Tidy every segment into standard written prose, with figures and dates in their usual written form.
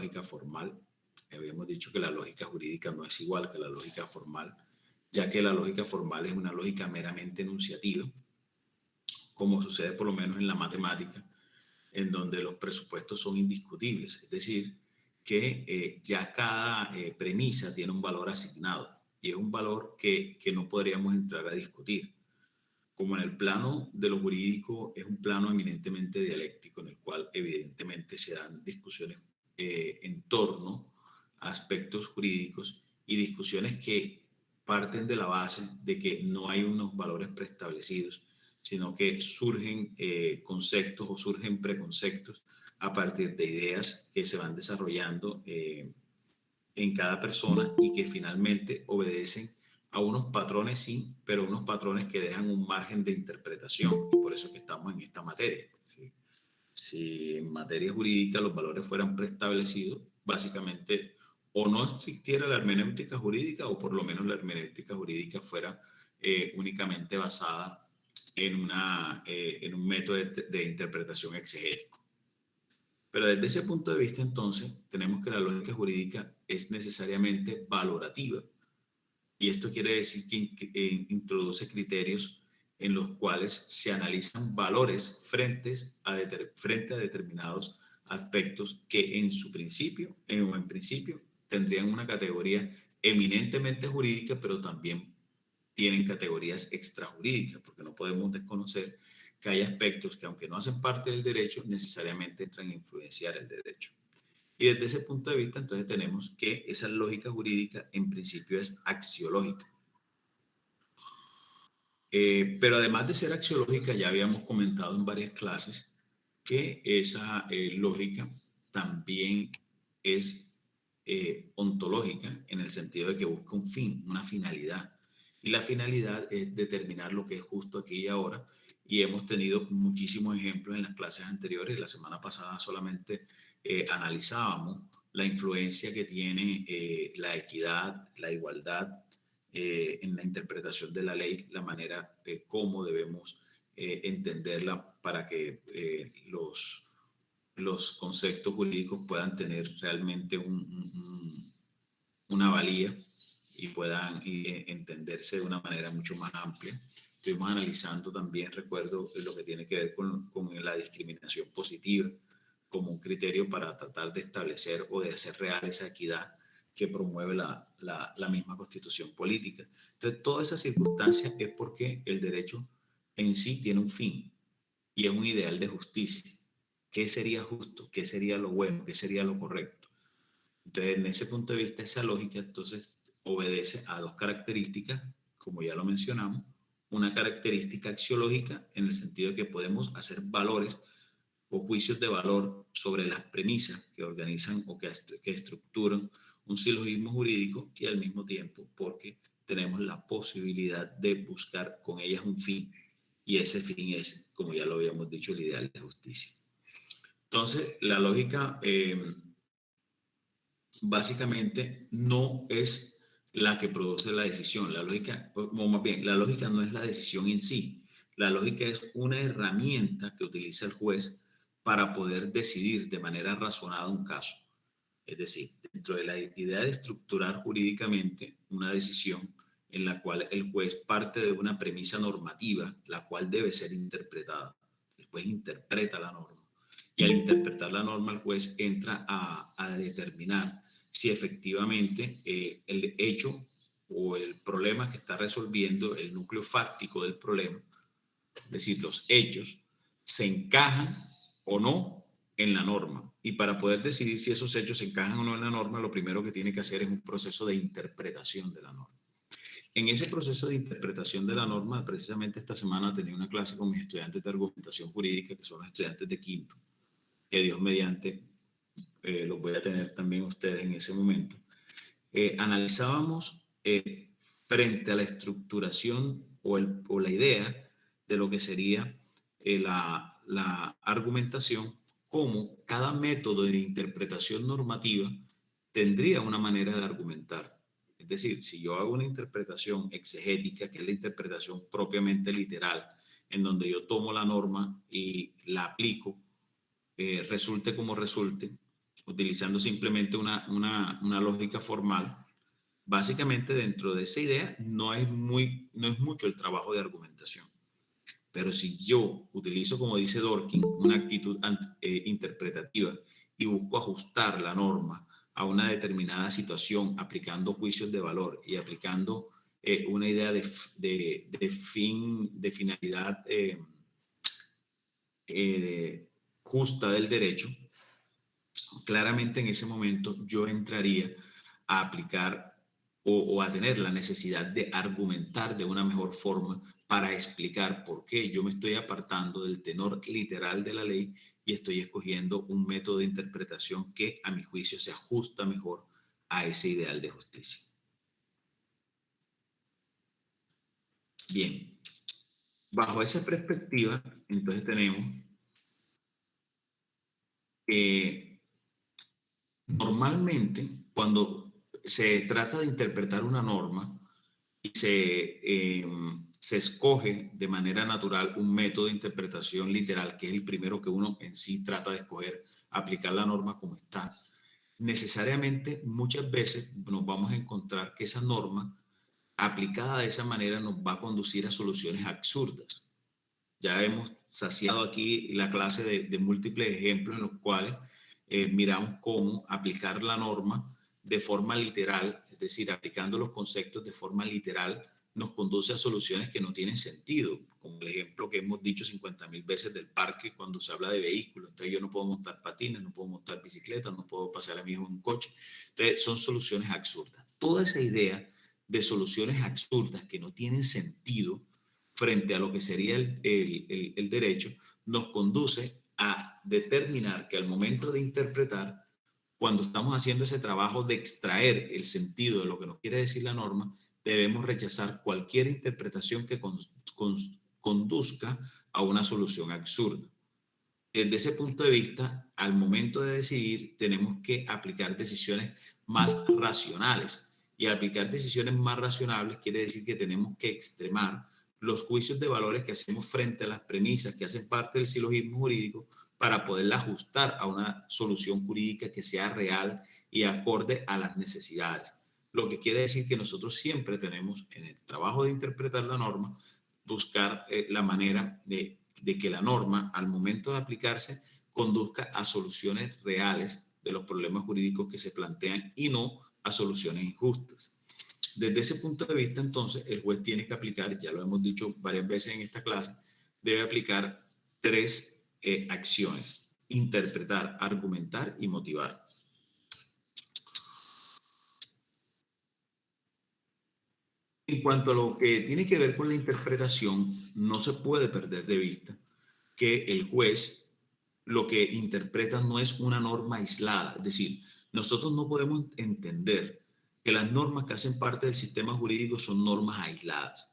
lógica formal. Habíamos dicho que la lógica jurídica no es igual que la lógica formal, ya que la lógica formal es una lógica meramente enunciativa, como sucede por lo menos en la matemática, en donde los presupuestos son indiscutibles, es decir, que ya cada premisa tiene un valor asignado y es un valor que no podríamos entrar a discutir. Como en el plano de lo jurídico es un plano eminentemente dialéctico en el cual evidentemente se dan discusiones en torno a aspectos jurídicos y discusiones que parten de la base de que no hay unos valores preestablecidos, sino que surgen conceptos o surgen preconceptos a partir de ideas que se van desarrollando en cada persona y que finalmente obedecen a unos patrones, sí, pero unos patrones que dejan un margen de interpretación. Y por eso es que estamos en esta materia. ¿Sí? Si en materia jurídica los valores fueran preestablecidos, básicamente o no existiera la hermenéutica jurídica o por lo menos la hermenéutica jurídica fuera únicamente basada en un método de interpretación exegético. Pero desde ese punto de vista, entonces, tenemos que la lógica jurídica es necesariamente valorativa. Y esto quiere decir que introduce criterios en los cuales se analizan valores frente a determinados aspectos que en su principio, o en principio, tendrían una categoría eminentemente jurídica, pero también tienen categorías extrajurídicas, porque no podemos desconocer que hay aspectos que, aunque no hacen parte del derecho, necesariamente entran a influenciar el derecho. Y desde ese punto de vista, entonces tenemos que esa lógica jurídica en principio es axiológica. Pero además de ser axiológica, ya habíamos comentado en varias clases que esa lógica también es ontológica en el sentido de que busca un fin, una finalidad. Y la finalidad es determinar lo que es justo aquí y ahora. Y hemos tenido muchísimos ejemplos en las clases anteriores. La semana pasada solamente analizábamos la influencia que tiene la equidad, la igualdad en la interpretación de la ley, la manera cómo debemos entenderla para que los conceptos jurídicos puedan tener realmente una valía y puedan entenderse de una manera mucho más amplia. Estuvimos analizando también, recuerdo, lo que tiene que ver con la discriminación positiva como un criterio para tratar de establecer o de hacer real esa equidad que promueve la misma constitución política. Entonces, toda esa circunstancia es porque el derecho en sí tiene un fin y es un ideal de justicia. ¿Qué sería justo? ¿Qué sería lo bueno? ¿Qué sería lo correcto? Entonces, en ese punto de vista, esa lógica entonces obedece a dos características, como ya lo mencionamos, una característica axiológica en el sentido de que podemos hacer valores o juicios de valor sobre las premisas que organizan o que estructuran un silogismo jurídico y al mismo tiempo porque tenemos la posibilidad de buscar con ellas un fin y ese fin es, como ya lo habíamos dicho, el ideal de justicia. Entonces, la lógica básicamente no es la que produce la decisión. La lógica, o más bien, la lógica no es la decisión en sí. La lógica es una herramienta que utiliza el juez para poder decidir de manera razonada un caso. Es decir, dentro de la idea de estructurar jurídicamente una decisión en la cual el juez parte de una premisa normativa, la cual debe ser interpretada. El juez interpreta la norma y al interpretar la norma el juez entra a determinar si efectivamente el hecho o el problema que está resolviendo, el núcleo fáctico del problema, es decir, los hechos, se encajan o no en la norma. Y para poder decidir si esos hechos se encajan o no en la norma, lo primero que tiene que hacer es un proceso de interpretación de la norma. En ese proceso de interpretación de la norma, precisamente esta semana tenía una clase con mis estudiantes de argumentación jurídica, que son los estudiantes de quinto, que Dios mediante los voy a tener también ustedes en ese momento. Analizábamos frente a la estructuración o la idea de lo que sería la argumentación, cómo cada método de interpretación normativa tendría una manera de argumentar. Es decir, si yo hago una interpretación exegética, que es la interpretación propiamente literal, en donde yo tomo la norma y la aplico, resulte como resulte, utilizando simplemente una lógica formal, básicamente dentro de esa idea no es mucho el trabajo de argumentación. Pero si yo utilizo, como dice Dworkin, una actitud interpretativa y busco ajustar la norma a una determinada situación, aplicando juicios de valor y aplicando una idea de finalidad justa del derecho, claramente en ese momento yo entraría a aplicar o a tener la necesidad de argumentar de una mejor forma para explicar por qué yo me estoy apartando del tenor literal de la ley y estoy escogiendo un método de interpretación que a mi juicio se ajusta mejor a ese ideal de justicia. Bien, bajo esa perspectiva, entonces tenemos que normalmente cuando se trata de interpretar una norma y se escoge de manera natural un método de interpretación literal, que es el primero que uno en sí trata de escoger, aplicar la norma como está, necesariamente muchas veces nos vamos a encontrar que esa norma aplicada de esa manera nos va a conducir a soluciones absurdas. Ya hemos saciado aquí la clase de múltiples ejemplos en los cuales miramos cómo aplicar la norma de forma literal, es decir, aplicando los conceptos de forma literal, nos conduce a soluciones que no tienen sentido, como el ejemplo que hemos dicho 50.000 veces del parque cuando se habla de vehículos. Entonces yo no puedo montar patines, no puedo montar bicicletas, no puedo pasar a mi hijo en un coche. Entonces son soluciones absurdas. Toda esa idea de soluciones absurdas que no tienen sentido frente a lo que sería el derecho, nos conduce a determinar que al momento de interpretar, cuando estamos haciendo ese trabajo de extraer el sentido de lo que nos quiere decir la norma, debemos rechazar cualquier interpretación que conduzca a una solución absurda. Desde ese punto de vista, al momento de decidir, tenemos que aplicar decisiones más racionales. Y aplicar decisiones más racionales quiere decir que tenemos que extremar los juicios de valores que hacemos frente a las premisas que hacen parte del silogismo jurídico para poderla ajustar a una solución jurídica que sea real y acorde a las necesidades. Lo que quiere decir que nosotros siempre tenemos en el trabajo de interpretar la norma, buscar la manera de que la norma, al momento de aplicarse, conduzca a soluciones reales de los problemas jurídicos que se plantean y no a soluciones injustas. Desde ese punto de vista, entonces, el juez tiene que aplicar, ya lo hemos dicho varias veces en esta clase, debe aplicar tres acciones: interpretar, argumentar y motivar. En cuanto a lo que tiene que ver con la interpretación, no se puede perder de vista que el juez lo que interpreta no es una norma aislada. Es decir, nosotros no podemos entender que las normas que hacen parte del sistema jurídico son normas aisladas.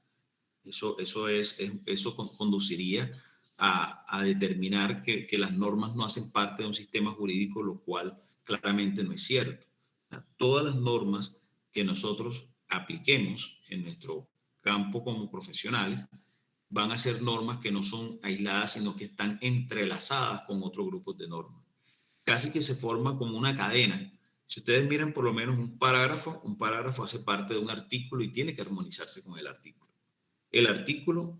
Eso conduciría a determinar que las normas no hacen parte de un sistema jurídico, lo cual claramente no es cierto. O sea, todas las normas que nosotros apliquemos en nuestro campo como profesionales van a ser normas que no son aisladas, sino que están entrelazadas con otros grupos de normas. Casi que se forma como una cadena. Si ustedes miran por lo menos un parágrafo hace parte de un artículo y tiene que armonizarse con el artículo. El artículo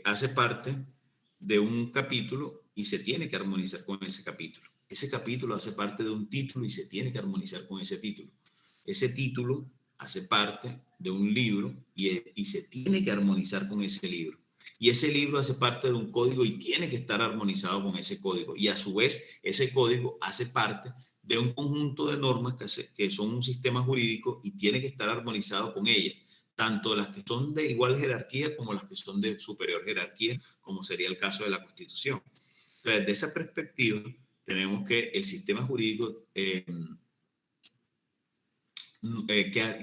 hace parte de un capítulo y se tiene que armonizar con ese capítulo. Ese capítulo hace parte de un título y se tiene que armonizar con ese título. Ese título hace parte de un libro y se tiene que armonizar con ese libro. Y ese libro hace parte de un código y tiene que estar armonizado con ese código. Y a su vez, ese código hace parte de un conjunto de normas que son un sistema jurídico y tiene que estar armonizado con ellas, tanto las que son de igual jerarquía como las que son de superior jerarquía, como sería el caso de la Constitución. Entonces, desde esa perspectiva, tenemos que el sistema jurídico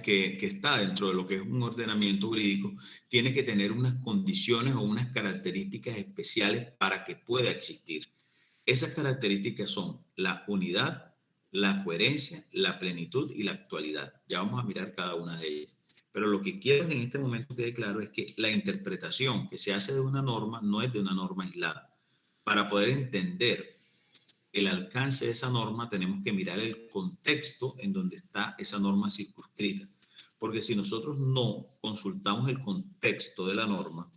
que está dentro de lo que es un ordenamiento jurídico, tiene que tener unas condiciones o unas características especiales para que pueda existir. Esas características son la unidad, la coherencia, la plenitud y la actualidad. Ya vamos a mirar cada una de ellas. Pero lo que quiero que en este momento quede claro es que la interpretación que se hace de una norma no es de una norma aislada. Para poder entender el alcance de esa norma, tenemos que mirar el contexto en donde está esa norma circunscrita. Porque si nosotros no consultamos el contexto de la norma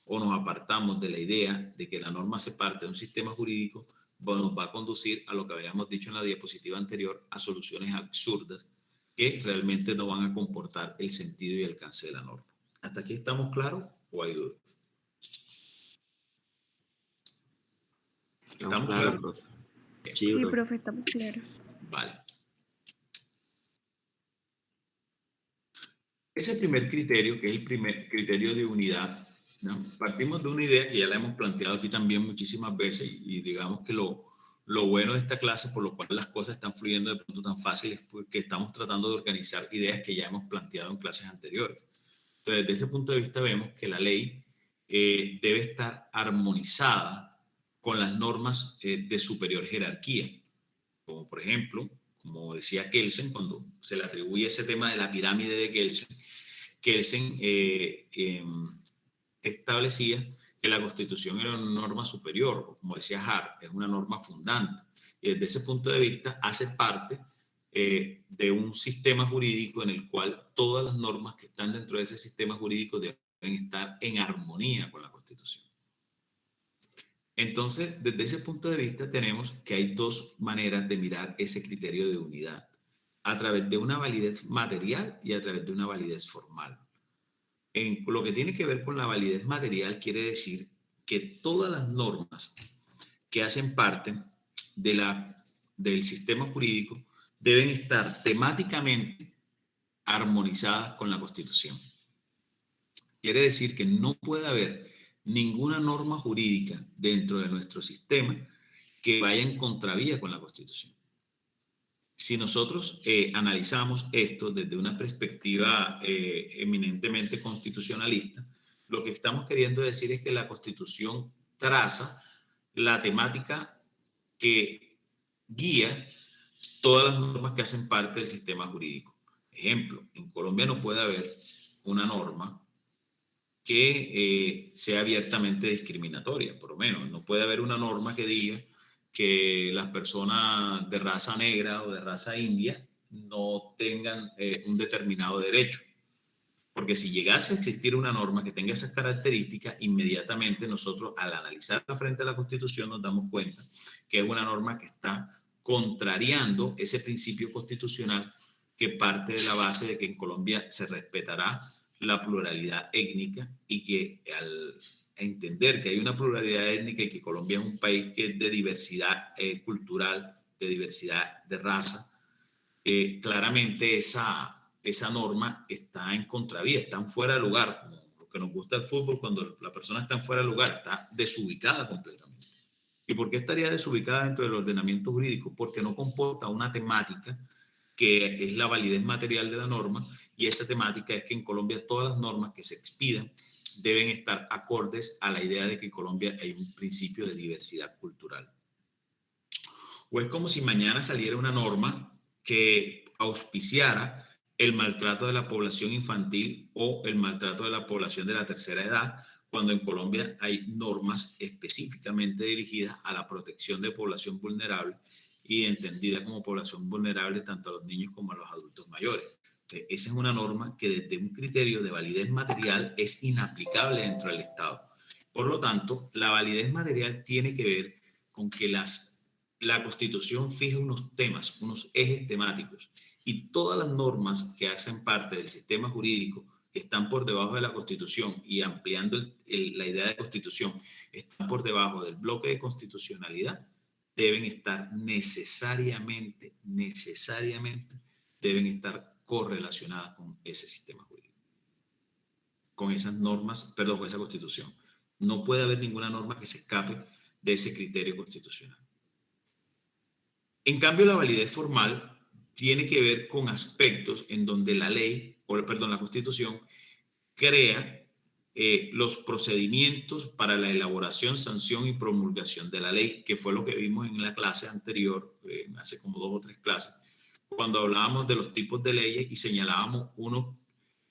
o nos apartamos de la idea de que la norma hace parte de un sistema jurídico, bueno, nos va a conducir a lo que habíamos dicho en la diapositiva anterior, a soluciones absurdas que realmente no van a comportar el sentido y alcance de la norma. ¿Hasta aquí estamos claros o hay dudas? ¿Estamos claros? Profe. Sí, profe, estamos claros. Vale. Ese primer criterio, que es el primer criterio de unidad, ¿no? Partimos de una idea que ya la hemos planteado aquí también muchísimas veces y digamos que lo bueno de esta clase, por lo cual las cosas están fluyendo de pronto tan fáciles, porque estamos tratando de organizar ideas que ya hemos planteado en clases anteriores. Entonces, desde ese punto de vista vemos que la ley debe estar armonizada con las normas de superior jerarquía, como por ejemplo, como decía Kelsen, cuando se le atribuye ese tema de la pirámide de Kelsen, Kelsen establecía que la Constitución era una norma superior, como decía Hart, es una norma fundante. Y desde ese punto de vista hace parte de un sistema jurídico en el cual todas las normas que están dentro de ese sistema jurídico deben estar en armonía con la Constitución. Entonces, desde ese punto de vista tenemos que hay dos maneras de mirar ese criterio de unidad, a través de una validez material y a través de una validez formal. En lo que tiene que ver con la validez material quiere decir que todas las normas que hacen parte del sistema jurídico deben estar temáticamente armonizadas con la Constitución. Quiere decir que no puede haber ninguna norma jurídica dentro de nuestro sistema que vaya en contravía con la Constitución. Si nosotros analizamos esto desde una perspectiva eminentemente constitucionalista, lo que estamos queriendo decir es que la Constitución traza la temática que guía todas las normas que hacen parte del sistema jurídico. Ejemplo, en Colombia no puede haber una norma que sea abiertamente discriminatoria, por lo menos. No puede haber una norma que diga que las personas de raza negra o de raza india no tengan un determinado derecho. Porque si llegase a existir una norma que tenga esas características, inmediatamente nosotros al analizarla frente a la Constitución nos damos cuenta que es una norma que está contrariando ese principio constitucional que parte de la base de que en Colombia se respetará la pluralidad étnica y que al entender que hay una pluralidad étnica y que Colombia es un país que es de diversidad cultural, de diversidad de raza, claramente esa norma está en contravía, está fuera de lugar, como lo que nos gusta el fútbol, cuando la persona está en fuera de lugar, está desubicada completamente. ¿Y por qué estaría desubicada dentro del ordenamiento jurídico? Porque no comporta una temática que es la validez material de la norma, y esa temática es que en Colombia todas las normas que se expidan deben estar acordes a la idea de que en Colombia hay un principio de diversidad cultural. O es como si mañana saliera una norma que auspiciara el maltrato de la población infantil o el maltrato de la población de la tercera edad, cuando en Colombia hay normas específicamente dirigidas a la protección de población vulnerable y entendida como población vulnerable tanto a los niños como a los adultos mayores. Entonces, esa es una norma que desde un criterio de validez material es inaplicable dentro del Estado. Por lo tanto, la validez material tiene que ver con que la Constitución fija unos temas, unos ejes temáticos, y todas las normas que hacen parte del sistema jurídico que están por debajo de la Constitución y ampliando la idea de Constitución, están por debajo del bloque de constitucionalidad, deben estar necesariamente, deben estar correlacionadas con ese sistema jurídico, con esas normas, perdón, con esa Constitución. No puede haber ninguna norma que se escape de ese criterio constitucional. En cambio, la validez formal tiene que ver con aspectos en donde la ley, la Constitución, crea los procedimientos para la elaboración, sanción y promulgación de la ley, que fue lo que vimos en la clase anterior, hace como 2 o 3 clases, cuando hablábamos de los tipos de leyes y señalábamos unos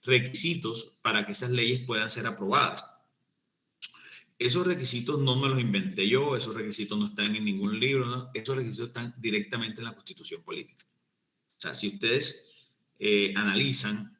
requisitos para que esas leyes puedan ser aprobadas. Esos requisitos no me los inventé yo, esos requisitos no están en ningún libro, ¿no? Esos requisitos están directamente en la Constitución Política. O sea, si ustedes analizan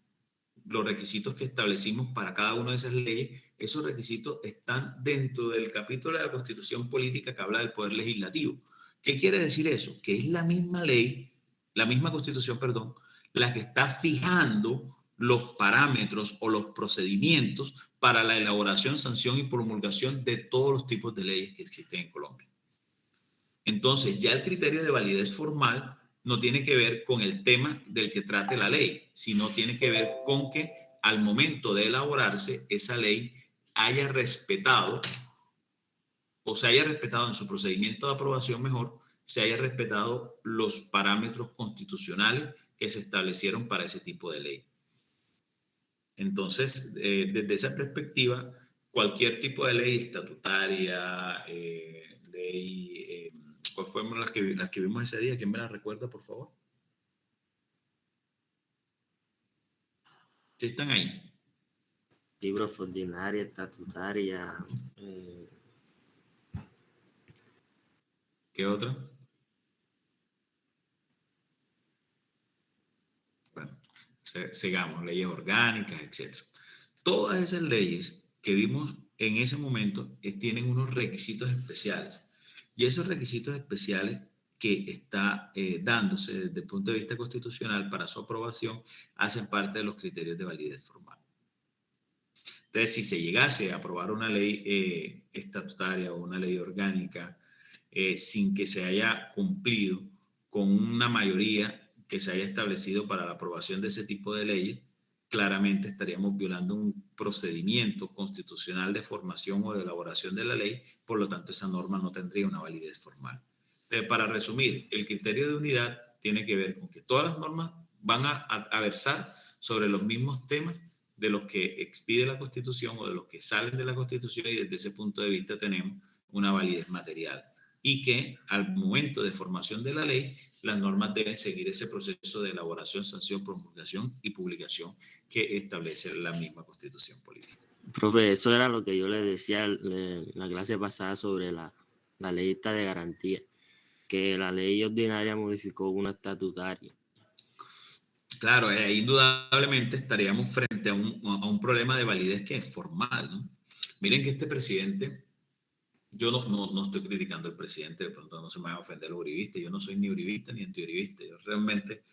los requisitos que establecimos para cada una de esas leyes, esos requisitos están dentro del capítulo de la Constitución Política que habla del Poder Legislativo. ¿Qué quiere decir eso? Que es la misma ley, la misma Constitución, perdón, la que está fijando los parámetros o los procedimientos para la elaboración, sanción y promulgación de todos los tipos de leyes que existen en Colombia. Entonces, ya el criterio de validez formal no tiene que ver con el tema del que trate la ley, sino tiene que ver con que al momento de elaborarse esa ley haya respetado o se haya respetado en su procedimiento de aprobación mejor, se haya respetado los parámetros constitucionales que se establecieron para ese tipo de ley. Entonces, desde esa perspectiva, cualquier tipo de ley estatutaria, ley, ¿cuáles fueron las que vimos ese día? ¿Quién me las recuerda, por favor? ¿Sí están ahí? Libros ordinaria, estatutaria. ¿Qué otra? Bueno, sigamos, leyes orgánicas, etc. Todas esas leyes que vimos en ese momento tienen unos requisitos especiales. Y esos requisitos especiales que está dándose desde el punto de vista constitucional para su aprobación hacen parte de los criterios de validez formal. Entonces, si se llegase a aprobar una ley estatutaria o una ley orgánica sin que se haya cumplido con una mayoría que se haya establecido para la aprobación de ese tipo de leyes, claramente estaríamos violando un procedimiento constitucional de formación o de elaboración de la ley, por lo tanto esa norma no tendría una validez formal. Entonces, para resumir, el criterio de unidad tiene que ver con que todas las normas van a versar sobre los mismos temas de los que expide la Constitución o de los que salen de la Constitución, y desde ese punto de vista tenemos una validez material. Y que al momento de formación de la ley, las normas deben seguir ese proceso de elaboración, sanción, promulgación y publicación que establece la misma Constitución Política. Profe, eso era lo que yo le decía en la clase pasada sobre la ley esta de garantía, que la ley ordinaria modificó una estatutaria. Claro, indudablemente estaríamos frente a un problema de validez que es formal, ¿no? Miren que este presidente, yo no estoy criticando al presidente, de pronto no se me va a ofender los uribistas, yo no soy ni uribista ni antiuribista, yo realmente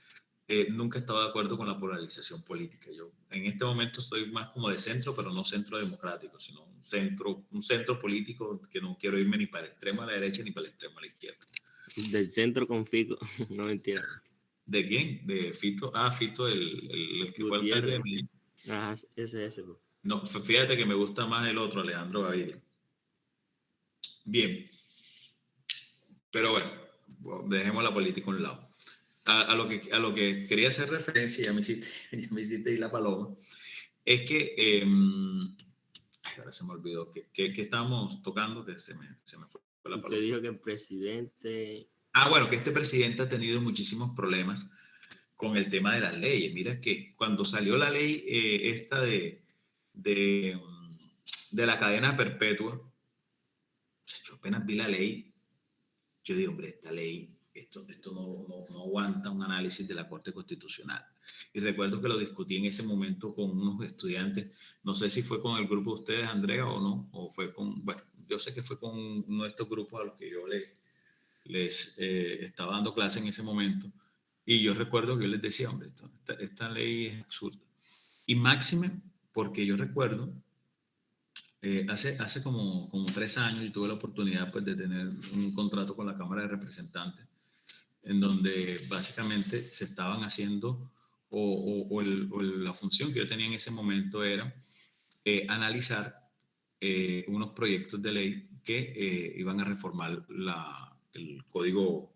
nunca he estado de acuerdo con la polarización política. Yo en este momento estoy más como de centro, pero no centro democrático, sino un centro político que no quiero irme ni para el extremo a la derecha ni para el extremo a la izquierda. Del centro con Fico, no mentira. ¿De quién? De Fito. Ah, Fito, el que fue alcalde de Medellín. Ah, ese. Bro. No, fíjate que me gusta más el otro, Alejandro Gaviria. Bien. Pero bueno, dejemos la política a un lado. A lo que quería hacer referencia, ya me hiciste ir la paloma, es que, ahora se me olvidó, que estábamos tocando, que se me fue la paloma. Usted dijo que el presidente... Bueno, que este presidente ha tenido muchísimos problemas con el tema de las leyes. Mira que cuando salió la ley esta de la cadena perpetua, yo apenas vi la ley, yo digo, hombre, esta ley, esto no aguanta un análisis de la Corte Constitucional. Y recuerdo que lo discutí en ese momento con unos estudiantes, no sé si fue con el grupo de ustedes, Andrea, o no, o fue con, bueno, yo sé que fue con uno de estos grupos a los que yo les estaba dando clase en ese momento, y yo recuerdo que yo les decía, hombre, esta ley es absurda. Y máxime, porque yo recuerdo, hace como 3 años yo tuve la oportunidad pues, de tener un contrato con la Cámara de Representantes, en donde básicamente se estaban haciendo, o la función que yo tenía en ese momento era analizar unos proyectos de ley que iban a reformar el código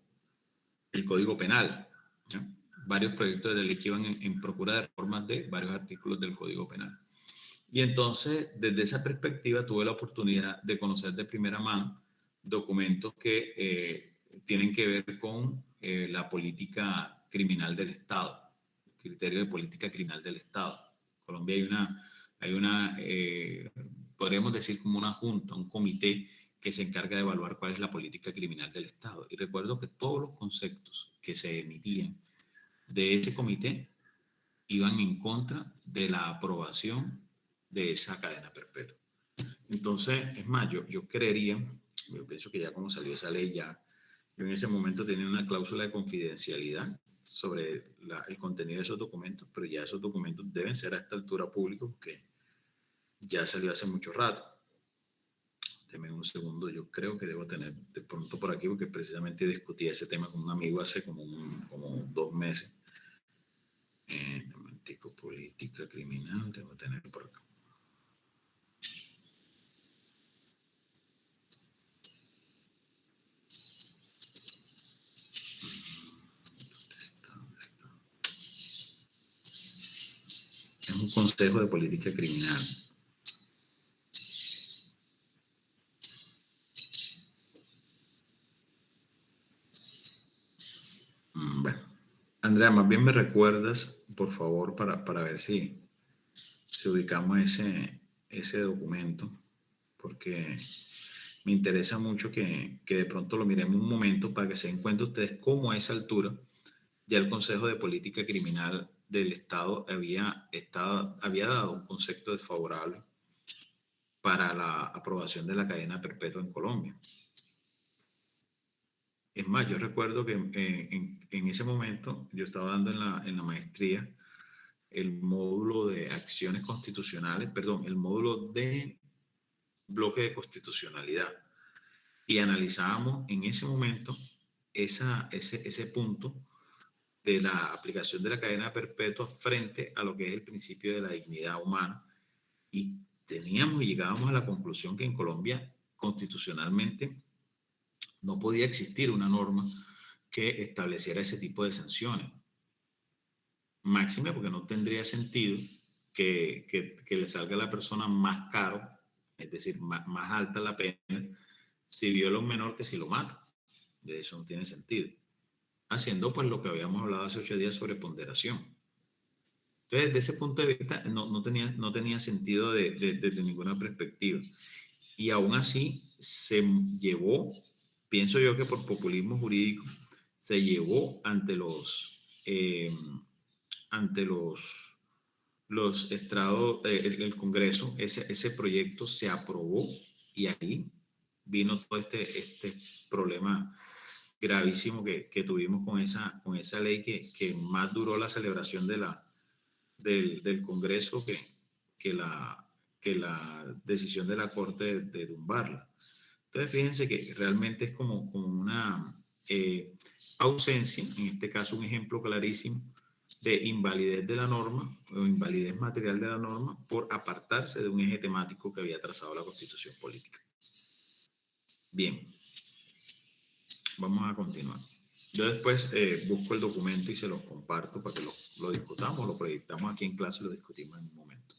penal, ¿ya? Varios proyectos de ley que iban en procura de reformas de varios artículos del Código Penal. Y entonces, desde esa perspectiva, tuve la oportunidad de conocer de primera mano documentos que tienen que ver con la política criminal del Estado, criterio de política criminal del Estado. En Colombia hay una podríamos decir como una junta, un comité que se encarga de evaluar cuál es la política criminal del Estado. Y recuerdo que todos los conceptos que se emitían de ese comité iban en contra de la aprobación de esa cadena perpetua. Entonces, es más, yo creería, yo pienso que ya como salió esa ley, ya yo en ese momento tenía una cláusula de confidencialidad sobre el contenido de esos documentos, pero ya esos documentos deben ser a esta altura públicos porque ya salió hace mucho rato. Deme un segundo, yo creo que debo tener de pronto por aquí, porque precisamente discutí ese tema con un amigo hace como 2 meses. Política criminal, debo tener por acá. ¿Dónde está? Es un consejo de política criminal. Bueno, Andrea, más bien me recuerdas, por favor, para ver si ubicamos ese documento, porque me interesa mucho que de pronto lo miremos un momento para que se den cuenta ustedes cómo a esa altura ya el Consejo de Política Criminal del Estado había dado un concepto desfavorable para la aprobación de la cadena perpetua en Colombia. Es más, yo recuerdo que en ese momento yo estaba dando en la maestría el módulo de acciones constitucionales, perdón, el módulo de bloque de constitucionalidad, y analizábamos en ese momento ese punto de la aplicación de la cadena perpetua frente a lo que es el principio de la dignidad humana, y llegábamos a la conclusión que en Colombia constitucionalmente no podía existir una norma que estableciera ese tipo de sanciones. Máxime porque no tendría sentido que le salga a la persona más caro, es decir, más alta la pena, si viola a un menor que si lo mata. De eso no tiene sentido. Haciendo pues lo que habíamos hablado hace 8 días sobre ponderación. Entonces, desde ese punto de vista, no tenía sentido desde ninguna perspectiva. Y aún así se llevó, pienso yo que por populismo jurídico, se llevó ante los estrados, el Congreso, ese proyecto se aprobó, y ahí vino todo este problema gravísimo que tuvimos con esa ley que más duró la celebración del Congreso que la decisión de la Corte de tumbarla. Entonces, fíjense que realmente es como una ausencia, en este caso un ejemplo clarísimo de invalidez de la norma o invalidez material de la norma por apartarse de un eje temático que había trazado la Constitución política. Bien, vamos a continuar. Yo después busco el documento y se lo comparto para que lo discutamos, lo proyectamos aquí en clase y lo discutimos en un momento.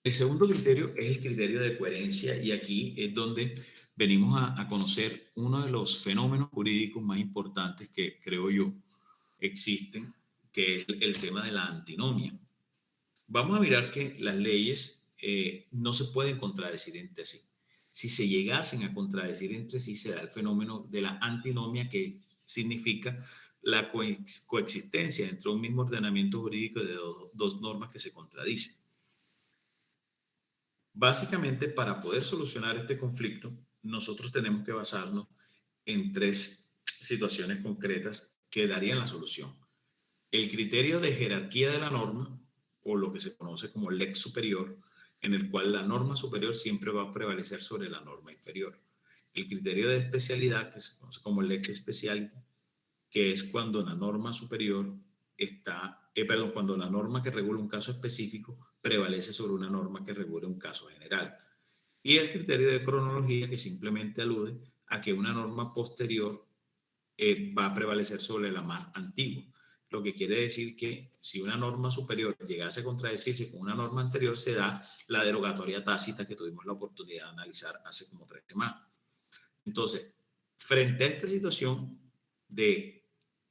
El segundo criterio es el criterio de coherencia, y aquí es donde venimos a conocer uno de los fenómenos jurídicos más importantes que creo yo existen, que es el tema de la antinomia. Vamos a mirar que las leyes no se pueden contradecir entre sí. Si se llegasen a contradecir entre sí, se da el fenómeno de la antinomia, que significa la coexistencia dentro de un mismo ordenamiento jurídico de dos normas que se contradicen. Básicamente, para poder solucionar este conflicto, nosotros tenemos que basarnos en 3 situaciones concretas que darían la solución. El criterio de jerarquía de la norma, o lo que se conoce como lex superior, en el cual la norma superior siempre va a prevalecer sobre la norma inferior. El criterio de especialidad, que se conoce como lex specialis, que es cuando la norma superior cuando la norma que regula un caso específico prevalece sobre una norma que regula un caso general. Y el criterio de cronología, que simplemente alude a que una norma posterior va a prevalecer sobre la más antigua. Lo que quiere decir que si una norma superior llegase a contradecirse con una norma anterior, se da la derogatoria tácita que tuvimos la oportunidad de analizar hace como 3 semanas. Entonces, frente a esta situación de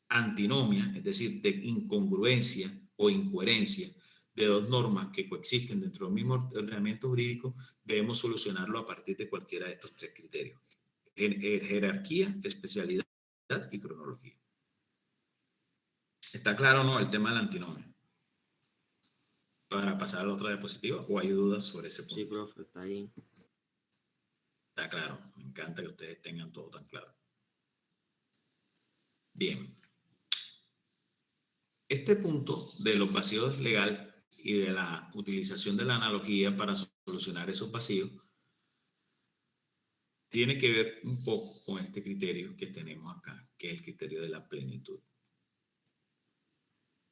antinomia, es decir, de incongruencia o incoherencia de dos normas que coexisten dentro del mismo ordenamiento jurídico, debemos solucionarlo a partir de cualquiera de estos tres criterios: jerarquía, especialidad y cronología. ¿Está claro o no el tema de la antinomia? Para pasar a la otra diapositiva, ¿o hay dudas sobre ese punto? Sí, profe, está bien. Está claro, me encanta que ustedes tengan todo tan claro. Bien. Este punto de los vacíos legales y de la utilización de la analogía para solucionar esos vacíos tiene que ver un poco con este criterio que tenemos acá, que es el criterio de la plenitud.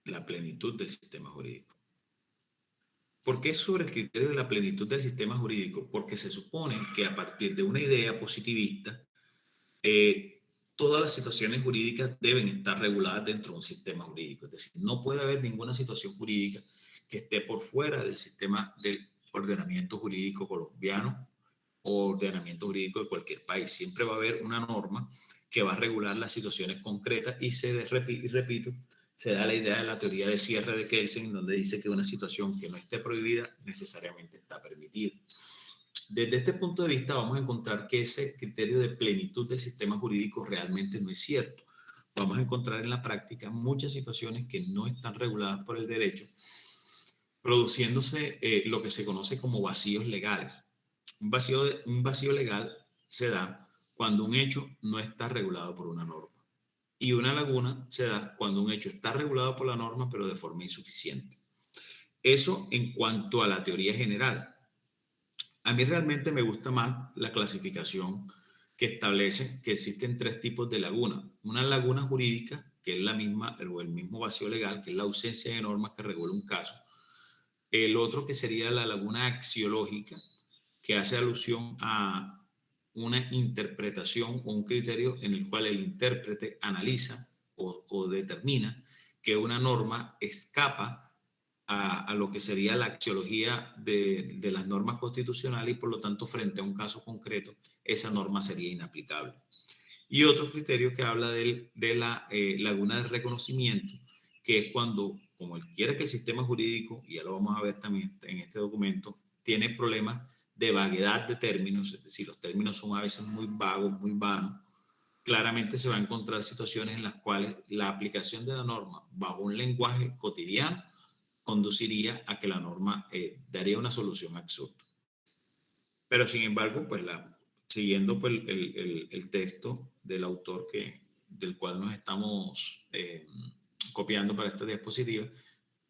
La plenitud del sistema jurídico. ¿Por qué sobre el criterio de la plenitud del sistema jurídico? Porque se supone que a partir de una idea positivista, todas las situaciones jurídicas deben estar reguladas dentro de un sistema jurídico. Es decir, no puede haber ninguna situación jurídica que esté por fuera del sistema del ordenamiento jurídico colombiano o ordenamiento jurídico de cualquier país. Siempre va a haber una norma que va a regular las situaciones concretas y repito, se da la idea de la teoría de cierre de Kelsen, donde dice que una situación que no esté prohibida necesariamente está permitida. Desde este punto de vista vamos a encontrar que ese criterio de plenitud del sistema jurídico realmente no es cierto. Vamos a encontrar en la práctica muchas situaciones que no están reguladas por el derecho, produciéndose lo que se conoce como vacíos legales. Un vacío legal se da cuando un hecho no está regulado por una norma. Y una laguna se da cuando un hecho está regulado por la norma, pero de forma insuficiente. Eso en cuanto a la teoría general. A mí realmente me gusta más la clasificación que establece que existen tres tipos de laguna. Una laguna jurídica, que es la misma, o el mismo vacío legal, que es la ausencia de normas que regula un caso. El otro que sería la laguna axiológica, que hace alusión a una interpretación o un criterio en el cual el intérprete analiza o determina que una norma escapa a lo que sería la axiología de las normas constitucionales y por lo tanto frente a un caso concreto esa norma sería inaplicable. Y otro criterio que habla de la laguna de reconocimiento, que es cuando, como él quiere que el sistema jurídico, y ya lo vamos a ver también en este documento, tiene problemas de vaguedad de términos, es decir, los términos son a veces muy vagos, muy vanos, claramente se va a encontrar situaciones en las cuales la aplicación de la norma bajo un lenguaje cotidiano conduciría a que la norma daría una solución absurda. Pero sin embargo, pues siguiendo pues, el texto del autor del cual nos estamos copiando para esta diapositiva,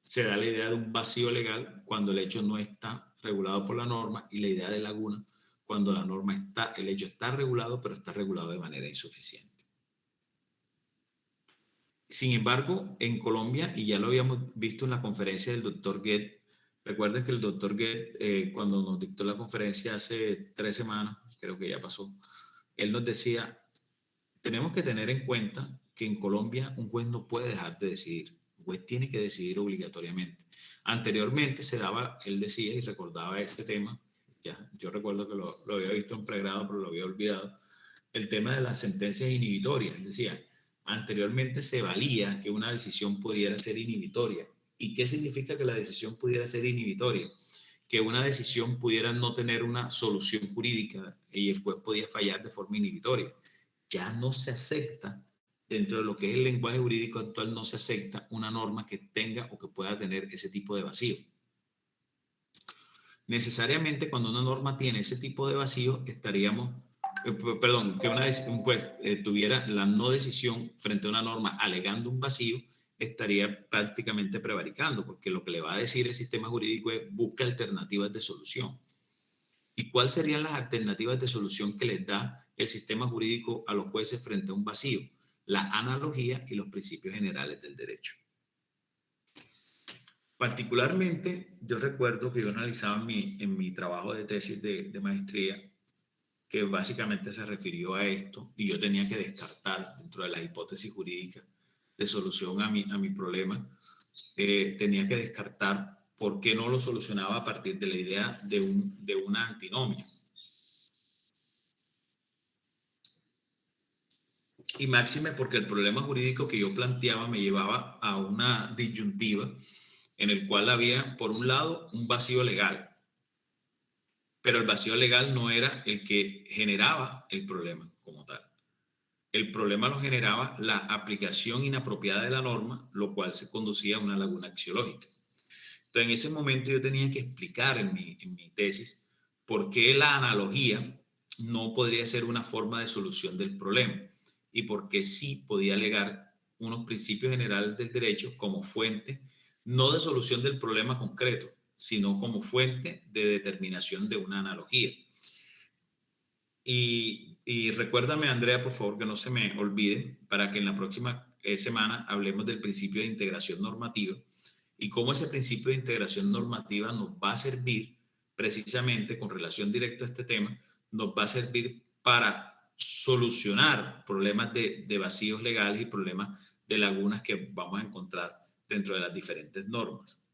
se da la idea de un vacío legal cuando el hecho no está regulado por la norma y la idea de laguna cuando el hecho está regulado, pero está regulado de manera insuficiente. Sin embargo, en Colombia, y ya lo habíamos visto en la conferencia del doctor Gued, recuerden que el doctor Gued, cuando nos dictó la conferencia hace 3 semanas, creo que ya pasó, él nos decía, tenemos que tener en cuenta que en Colombia un juez no puede dejar de decidir, un juez tiene que decidir obligatoriamente. Anteriormente se daba, él decía y recordaba ese tema, ya, yo recuerdo que lo había visto en pregrado, pero lo había olvidado, el tema de las sentencias inhibitorias, él decía, anteriormente se valía que una decisión pudiera ser inhibitoria. ¿Y qué significa que la decisión pudiera ser inhibitoria? Que una decisión pudiera no tener una solución jurídica y el juez podía fallar de forma inhibitoria. Ya no se acepta, dentro de lo que es el lenguaje jurídico actual, no se acepta una norma que tenga o que pueda tener ese tipo de vacío. Necesariamente cuando una norma tiene ese tipo de vacío, estaríamos... perdón, que un juez tuviera la no decisión frente a una norma alegando un vacío, estaría prácticamente prevaricando, porque lo que le va a decir el sistema jurídico es busca alternativas de solución. ¿Y cuáles serían las alternativas de solución que les da el sistema jurídico a los jueces frente a un vacío? La analogía y los principios generales del derecho. Particularmente, yo recuerdo que yo analizaba en mi trabajo de tesis de maestría, que básicamente se refirió a esto, y yo tenía que descartar dentro de las hipótesis jurídicas de solución a mi problema, tenía que descartar por qué no lo solucionaba a partir de la idea de una antinomia. Y máxime porque el problema jurídico que yo planteaba me llevaba a una disyuntiva en el cual había, por un lado, un vacío legal, pero el vacío legal no era el que generaba el problema como tal. El problema lo generaba la aplicación inapropiada de la norma, lo cual se conducía a una laguna axiológica. Entonces, en ese momento yo tenía que explicar en mi tesis por qué la analogía no podría ser una forma de solución del problema y por qué sí podía alegar unos principios generales del derecho como fuente, no de solución del problema concreto, sino como fuente de determinación de una analogía. Y recuérdame, Andrea, por favor, que no se me olvide, para que en la próxima semana hablemos del principio de integración normativa y cómo ese principio de integración normativa nos va a servir precisamente con relación directa a este tema, nos va a servir para solucionar problemas de vacíos legales y problemas de lagunas que vamos a encontrar dentro de las diferentes normas.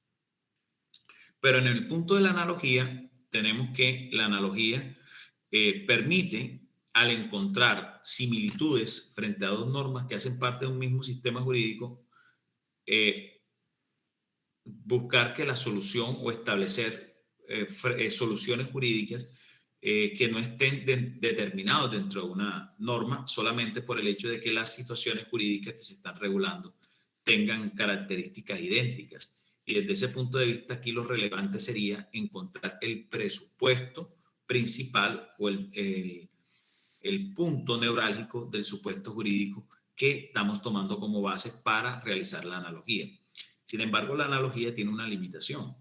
Pero en el punto de la analogía, tenemos que la analogía permite, al encontrar similitudes frente a dos normas que hacen parte de un mismo sistema jurídico, buscar que la solución o establecer soluciones jurídicas que no estén determinados dentro de una norma solamente por el hecho de que las situaciones jurídicas que se están regulando tengan características idénticas. Y desde ese punto de vista aquí lo relevante sería encontrar el presupuesto principal o el punto neurálgico del supuesto jurídico que estamos tomando como base para realizar la analogía. Sin embargo, la analogía tiene una limitación,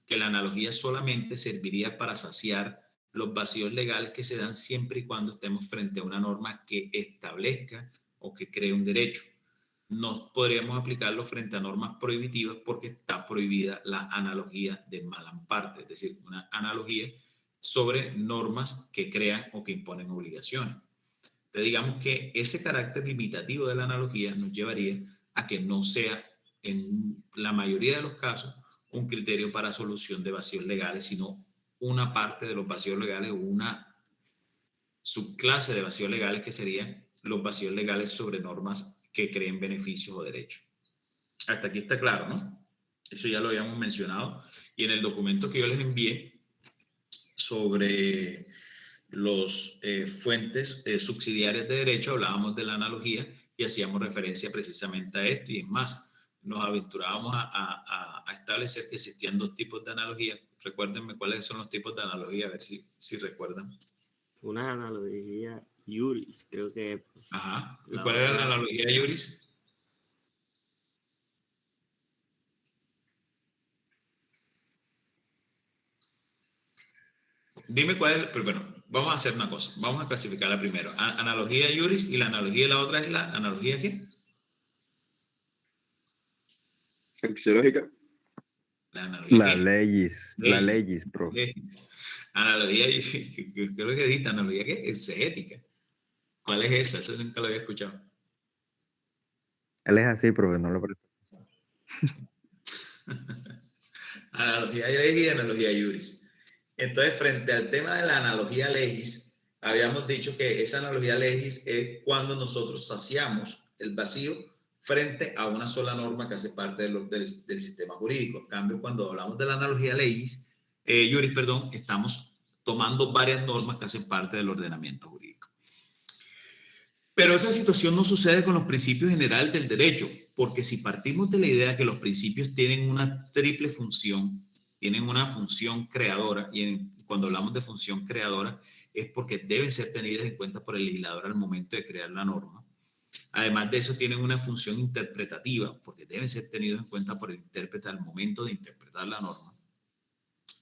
que la analogía solamente serviría para saciar los vacíos legales que se dan siempre y cuando estemos frente a una norma que establezca o que cree un derecho. No podríamos aplicarlo frente a normas prohibitivas porque está prohibida la analogía de mala parte, es decir, una analogía sobre normas que crean o que imponen obligaciones. Entonces, digamos que ese carácter limitativo de la analogía nos llevaría a que no sea, en la mayoría de los casos, un criterio para solución de vacíos legales, sino una parte de los vacíos legales o una subclase de vacíos legales que serían los vacíos legales sobre normas que creen beneficios o derechos. Hasta aquí está claro, ¿no? Eso ya lo habíamos mencionado. Y en el documento que yo les envié sobre los fuentes subsidiarias de derecho, hablábamos de la analogía y hacíamos referencia precisamente a esto. Y es más, nos aventurábamos a establecer que existían dos tipos de analogía. Recuérdenme cuáles son los tipos de analogía, a ver si recuerdan. Una analogía iuris, creo que. Ajá. ¿Y cuál era la analogía iuris? Dime cuál es, pero bueno, vamos a hacer una cosa. Vamos a clasificarla primero. Analogía iuris y la analogía de la otra es la analogía ¿qué? Axiológica. La leyes, profe. Analogía, ¿qué es lo que dice? ¿Analogía qué? Exegética. ¿Cuál es esa? Eso nunca lo había escuchado. Él es así, profe, no lo presto. Analogía legis y analogía iuris. Entonces, frente al tema de la analogía legis, habíamos dicho que esa analogía legis es cuando nosotros saciamos el vacío frente a una sola norma que hace parte del sistema jurídico. En cambio, cuando hablamos de la analogía legis, iuris, perdón, estamos tomando varias normas que hacen parte del ordenamiento jurídico. Pero esa situación no sucede con los principios generales del derecho, porque si partimos de la idea que los principios tienen una triple función, tienen una función creadora, y cuando hablamos de función creadora es porque deben ser tenidas en cuenta por el legislador al momento de crear la norma. Además de eso, tienen una función interpretativa, porque deben ser tenidos en cuenta por el intérprete al momento de interpretar la norma.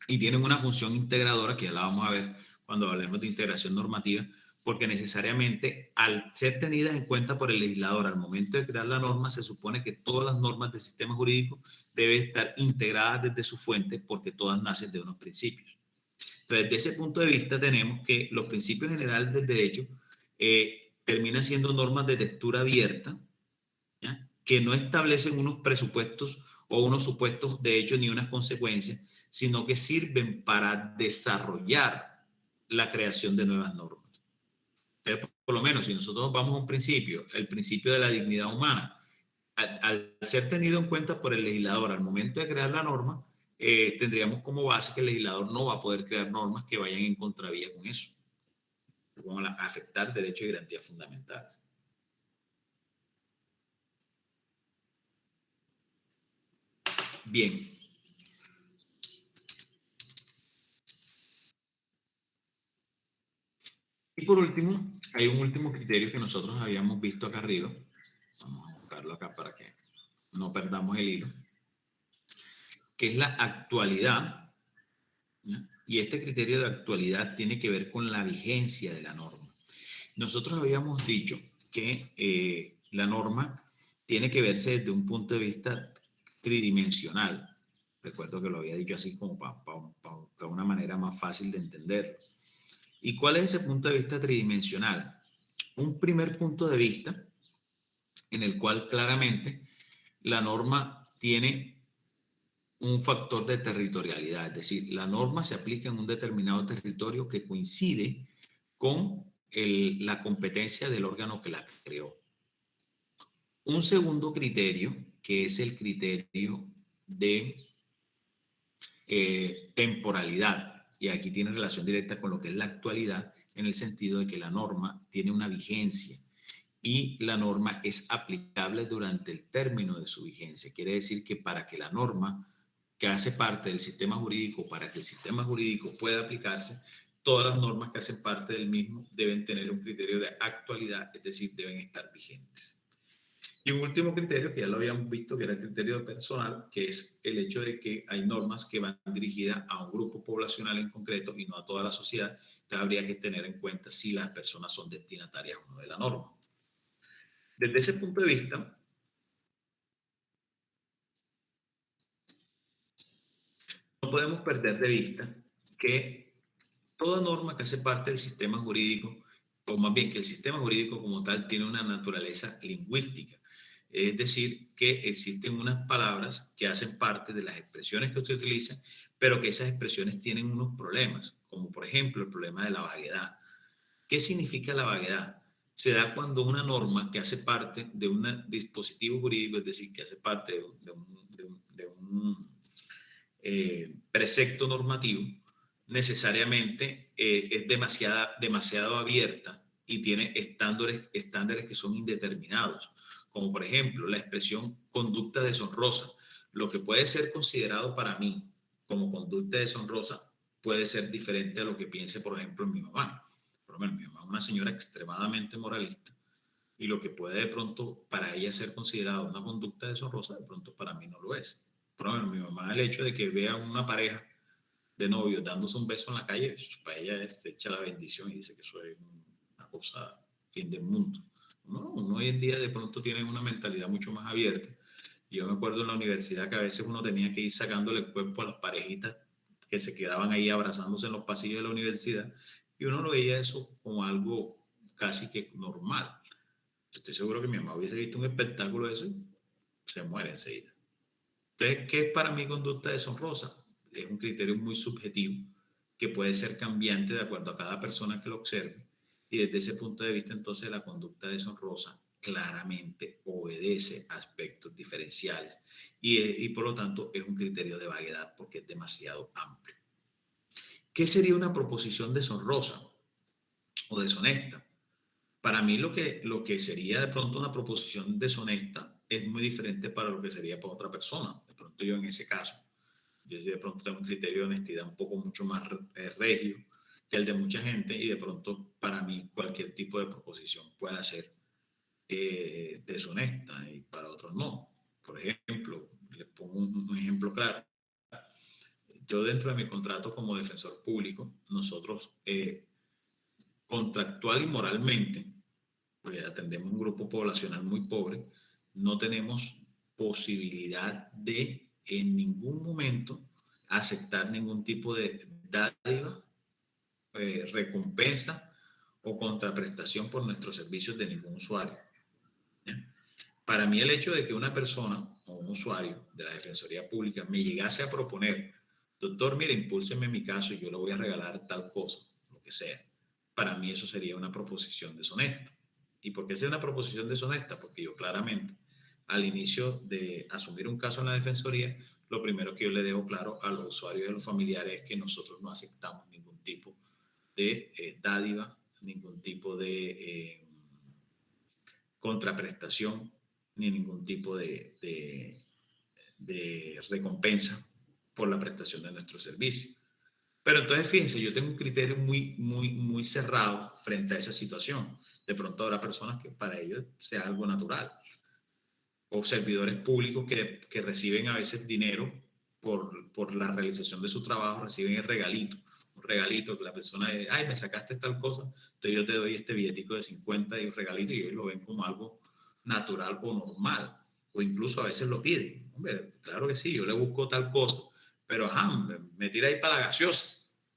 Y tienen una función integradora, que ya la vamos a ver cuando hablemos de integración normativa, porque necesariamente al ser tenidas en cuenta por el legislador al momento de crear la norma, se supone que todas las normas del sistema jurídico deben estar integradas desde su fuente, porque todas nacen de unos principios. Entonces, desde ese punto de vista tenemos que los principios generales del derecho terminan siendo normas de textura abierta, ¿ya? Que no establecen unos presupuestos o unos supuestos de hecho ni unas consecuencias, sino que sirven para desarrollar la creación de nuevas normas. Por lo menos, si nosotros vamos a un principio, el principio de la dignidad humana, al ser tenido en cuenta por el legislador al momento de crear la norma, tendríamos como base que el legislador no va a poder crear normas que vayan en contravía con eso, con afectar derechos y garantías fundamentales. Bien. Y por último, hay un último criterio que nosotros habíamos visto acá arriba. Vamos a buscarlo acá para que no perdamos el hilo, que es la actualidad, ¿no? Y este criterio de actualidad tiene que ver con la vigencia de la norma. Nosotros habíamos dicho que la norma tiene que verse desde un punto de vista tridimensional. Recuerdo que lo había dicho así como para una manera más fácil de entenderlo. ¿Y cuál es ese punto de vista tridimensional? Un primer punto de vista en el cual claramente la norma tiene un factor de territorialidad, es decir, la norma se aplica en un determinado territorio que coincide con la competencia del órgano que la creó. Un segundo criterio, que es el criterio de temporalidad, y aquí tiene relación directa con lo que es la actualidad, en el sentido de que la norma tiene una vigencia y la norma es aplicable durante el término de su vigencia. Quiere decir que para que la norma que hace parte del sistema jurídico, para que el sistema jurídico pueda aplicarse, todas las normas que hacen parte del mismo deben tener un criterio de actualidad, es decir, deben estar vigentes. Y un último criterio, que ya lo habíamos visto, que era el criterio personal, que es el hecho de que hay normas que van dirigidas a un grupo poblacional en concreto y no a toda la sociedad. Entonces habría que tener en cuenta si las personas son destinatarias o no de la norma. Desde ese punto de vista, no podemos perder de vista que toda norma que hace parte del sistema jurídico, o más bien que el sistema jurídico como tal tiene una naturaleza lingüística. Es decir, que existen unas palabras que hacen parte de las expresiones que usted utiliza, pero que esas expresiones tienen unos problemas, como por ejemplo el problema de la vaguedad. ¿Qué significa la vaguedad? Se da cuando una norma que hace parte de un dispositivo jurídico, es decir, que hace parte de un precepto normativo, necesariamente es demasiado abierta y tiene estándares que son indeterminados, como por ejemplo la expresión conducta deshonrosa. Lo que puede ser considerado para mí como conducta deshonrosa puede ser diferente a lo que piense, por ejemplo, mi mamá. Por lo menos mi mamá es una señora extremadamente moralista y lo que puede de pronto para ella ser considerado una conducta deshonrosa, de pronto para mí no lo es. Por lo menos mi mamá, el hecho de que vea una pareja de novios dándose un beso en la calle, para ella se echa la bendición y dice que eso es una cosa fin del mundo. No, uno hoy en día de pronto tiene una mentalidad mucho más abierta. Yo me acuerdo en la universidad que a veces uno tenía que ir sacándole el cuerpo a las parejitas que se quedaban ahí abrazándose en los pasillos de la universidad y uno lo veía eso como algo casi que normal. Estoy seguro que mi mamá hubiese visto un espectáculo de eso y se muere enseguida. Entonces, ¿qué es para mí conducta deshonrosa? Es un criterio muy subjetivo que puede ser cambiante de acuerdo a cada persona que lo observe y desde ese punto de vista entonces la conducta deshonrosa claramente obedece a aspectos diferenciales y por lo tanto es un criterio de vaguedad porque es demasiado amplio. ¿Qué sería una proposición deshonrosa o deshonesta? Para mí lo que sería de pronto una proposición deshonesta es muy diferente para lo que sería para otra persona. De pronto yo en ese caso, yo de pronto tengo un criterio de honestidad un poco mucho más regio que el de mucha gente y de pronto para mí cualquier tipo de proposición pueda ser deshonesta y para otros no. Por ejemplo, les pongo un ejemplo claro. Yo dentro de mi contrato como defensor público, nosotros contractual y moralmente, porque atendemos un grupo poblacional muy pobre, no tenemos posibilidad de en ningún momento aceptar ningún tipo de dádiva, recompensa o contraprestación por nuestros servicios de ningún usuario. ¿Ya? Para mí el hecho de que una persona o un usuario de la Defensoría Pública me llegase a proponer, doctor, mire, impúlseme mi caso y yo le voy a regalar tal cosa, lo que sea. para mí eso sería una proposición deshonesta. ¿Y por qué sería una proposición deshonesta? Porque yo claramente, al inicio de asumir un caso en la defensoría, lo primero que yo le dejo claro a los usuarios y a los familiares es que nosotros no aceptamos ningún tipo de dádiva, ningún tipo de contraprestación, ni ningún tipo de recompensa por la prestación de nuestro servicio. Pero entonces, fíjense, yo tengo un criterio muy cerrado frente a esa situación. De pronto habrá personas que para ellos sea algo natural. O servidores públicos que reciben a veces dinero por la realización de su trabajo, reciben el regalito. Un regalito que la persona dice, ay, me sacaste tal cosa, entonces yo te doy este billetico de 50 y un regalito, y ellos lo ven como algo natural o normal. O incluso a veces lo piden. Hombre, claro que sí, yo le busco tal cosa, pero ajá, me tira ahí para la gaseosa.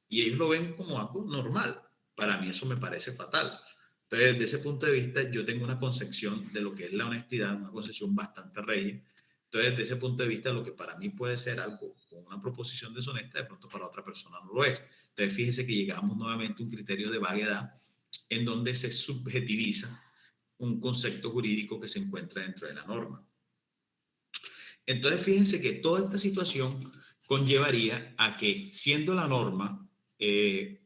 Y ellos lo ven como algo normal. Para mí eso me parece fatal. Entonces, desde ese punto de vista, yo tengo una concepción de lo que es la honestidad, una concepción bastante regia. Entonces, desde ese punto de vista, lo que para mí puede ser algo con una proposición deshonesta, de pronto para otra persona no lo es. Entonces, fíjese que llegamos nuevamente a un criterio de vaguedad en donde se subjetiviza un concepto jurídico que se encuentra dentro de la norma. Entonces, fíjense que toda esta situación conllevaría a que, siendo la norma de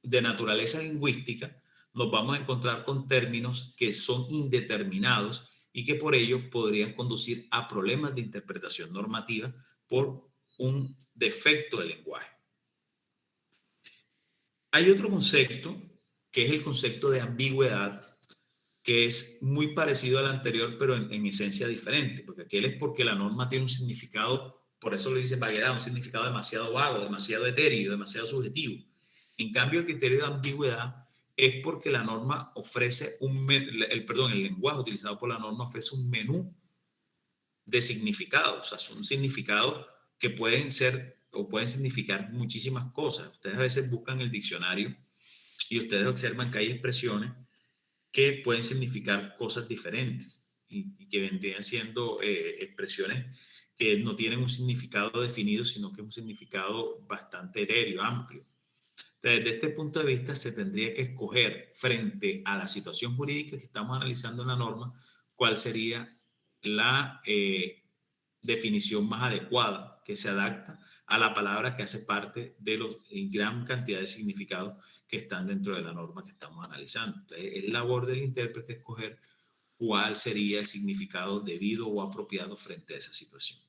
naturaleza lingüística, nos vamos a encontrar con términos que son indeterminados y que por ello podrían conducir a problemas de interpretación normativa por un defecto del lenguaje. Hay otro concepto, que es el concepto de ambigüedad, que es muy parecido al anterior, pero en esencia diferente, porque aquel es porque la norma tiene un significado, por eso le dice vaguedad, un significado demasiado vago, demasiado etéreo, demasiado subjetivo. En cambio, el criterio de ambigüedad es porque la norma ofrece el lenguaje utilizado por la norma ofrece un menú de significados, o sea, son significados que pueden ser o pueden significar muchísimas cosas. Ustedes a veces buscan el diccionario y ustedes observan que hay expresiones que pueden significar cosas diferentes y que vendrían siendo expresiones que no tienen un significado definido, sino que es un significado bastante etéreo, amplio. Entonces, desde este punto de vista, se tendría que escoger frente a la situación jurídica que estamos analizando en la norma, cuál sería la definición más adecuada que se adapta a la palabra que hace parte de la gran cantidad de significados que están dentro de la norma que estamos analizando. Entonces, es labor del intérprete escoger cuál sería el significado debido o apropiado frente a esa situación.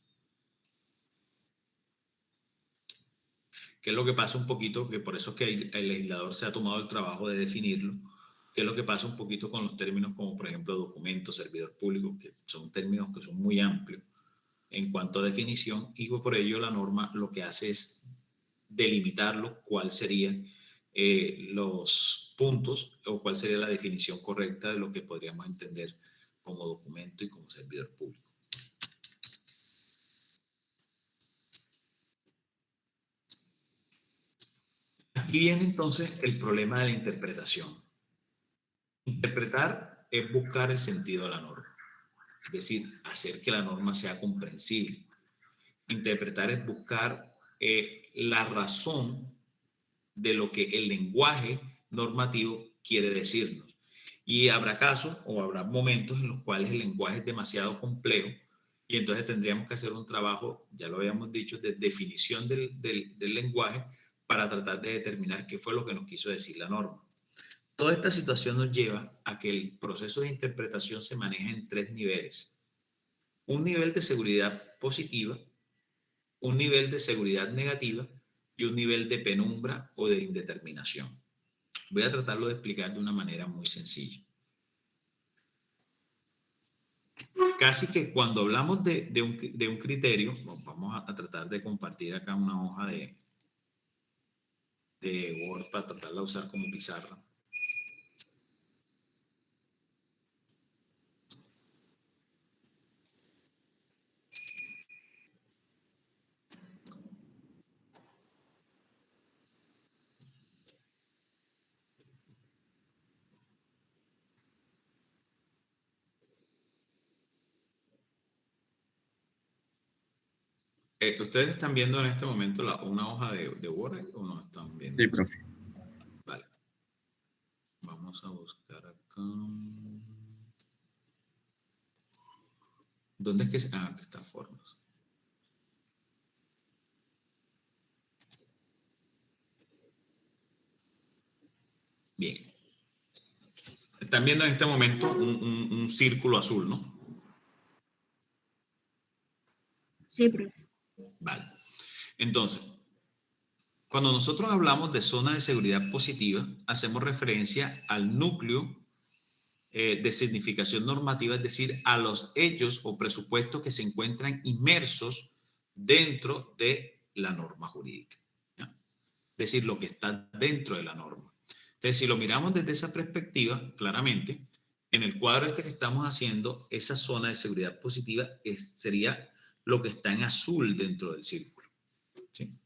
¿Qué es lo que pasa un poquito? Que por eso es que el legislador se ha tomado el trabajo de definirlo. ¿Qué es lo que pasa un poquito con los términos como, por ejemplo, documento, servidor público, que son términos que son muy amplios en cuanto a definición, y por ello la norma lo que hace es delimitarlo, cuál serían los puntos o cuál sería la definición correcta de lo que podríamos entender como documento y como servidor público. Aquí viene entonces el problema de la interpretación. Interpretar es buscar el sentido de la norma, es decir, hacer que la norma sea comprensible. Interpretar es buscar la razón de lo que el lenguaje normativo quiere decirnos. Y habrá casos o habrá momentos en los cuales el lenguaje es demasiado complejo y entonces tendríamos que hacer un trabajo, ya lo habíamos dicho, de definición del lenguaje para tratar de determinar qué fue lo que nos quiso decir la norma. Toda esta situación nos lleva a que el proceso de interpretación se maneja en tres niveles. Un nivel de seguridad positiva, un nivel de seguridad negativa y un nivel de penumbra o de indeterminación. Voy a tratarlo de explicar de una manera muy sencilla. Casi que cuando hablamos de un criterio, vamos a tratar de compartir acá una hoja de Word para tratarla de usar como pizarra. ¿Ustedes están viendo en este momento una hoja de Word o no están viendo? Sí, profe. Vale. Vamos a buscar acá. ¿Dónde es que se...? Ah, aquí está formas. Bien. Están viendo en este momento un círculo azul, ¿no? Sí, profe. Vale. Entonces, cuando nosotros hablamos de zona de seguridad positiva, hacemos referencia al núcleo de significación normativa, es decir, a los hechos o presupuestos que se encuentran inmersos dentro de la norma jurídica, ¿ya? Es decir, lo que está dentro de la norma. Entonces, si lo miramos desde esa perspectiva, claramente, en el cuadro este que estamos haciendo, esa zona de seguridad positiva sería lo que está en azul dentro del círculo, ¿sí?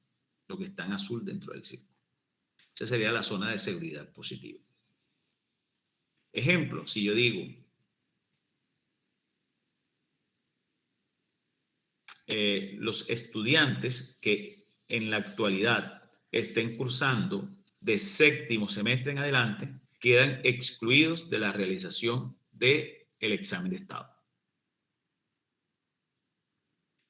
Lo que está en azul dentro del círculo. Esa sería la zona de seguridad positiva. Ejemplo, si yo digo, los estudiantes que en la actualidad estén cursando de séptimo semestre en adelante quedan excluidos de la realización del examen de estado.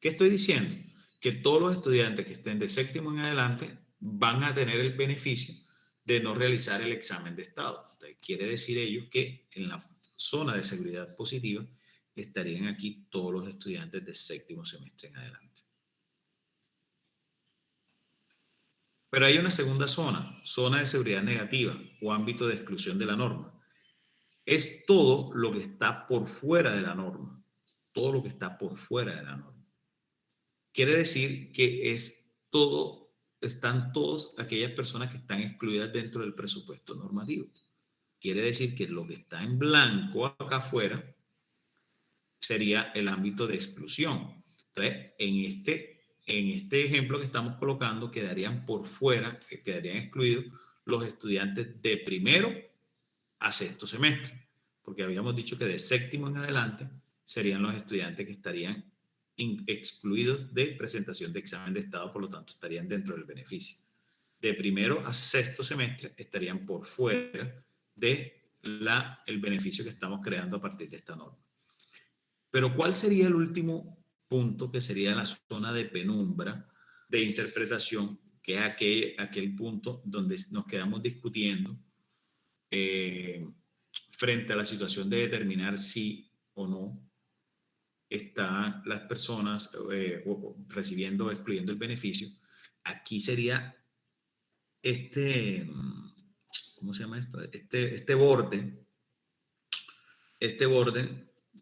¿Qué estoy diciendo? Que todos los estudiantes que estén de séptimo en adelante van a tener el beneficio de no realizar el examen de estado. Entonces, quiere decir ello que en la zona de seguridad positiva estarían aquí todos los estudiantes de séptimo semestre en adelante. Pero hay una segunda zona de seguridad negativa o ámbito de exclusión de la norma. Es todo lo que está por fuera de la norma. Todo lo que está por fuera de la norma. Quiere decir que están todas aquellas personas que están excluidas dentro del presupuesto normativo. Quiere decir que lo que está en blanco acá afuera sería el ámbito de exclusión. Entonces, en este ejemplo que estamos colocando, quedarían por fuera, quedarían excluidos los estudiantes de primero a sexto semestre, porque habíamos dicho que de séptimo en adelante serían los estudiantes que estarían excluidos de presentación de examen de estado, por lo tanto estarían dentro del beneficio. De primero a sexto semestre estarían por fuera del beneficio que estamos creando a partir de esta norma. Pero ¿cuál sería el último punto, que sería la zona de penumbra de interpretación, que es aquel punto donde nos quedamos discutiendo frente a la situación de determinar si o no están las personas recibiendo o excluyendo el beneficio? Aquí sería ¿cómo se llama esto? Este borde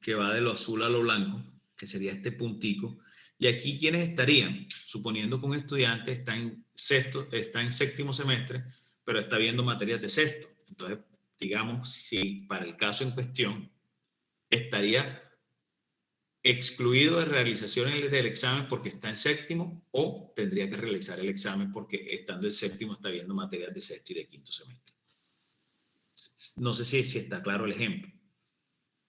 que va de lo azul a lo blanco, que sería este puntico. Y aquí, ¿quiénes estarían? Suponiendo que un estudiante está en séptimo semestre, pero está viendo materias de sexto. Entonces, digamos, si para el caso en cuestión estaría excluido de realización del examen porque está en séptimo, o tendría que realizar el examen porque estando en séptimo está viendo materias de sexto y de quinto semestre. No sé si está claro el ejemplo.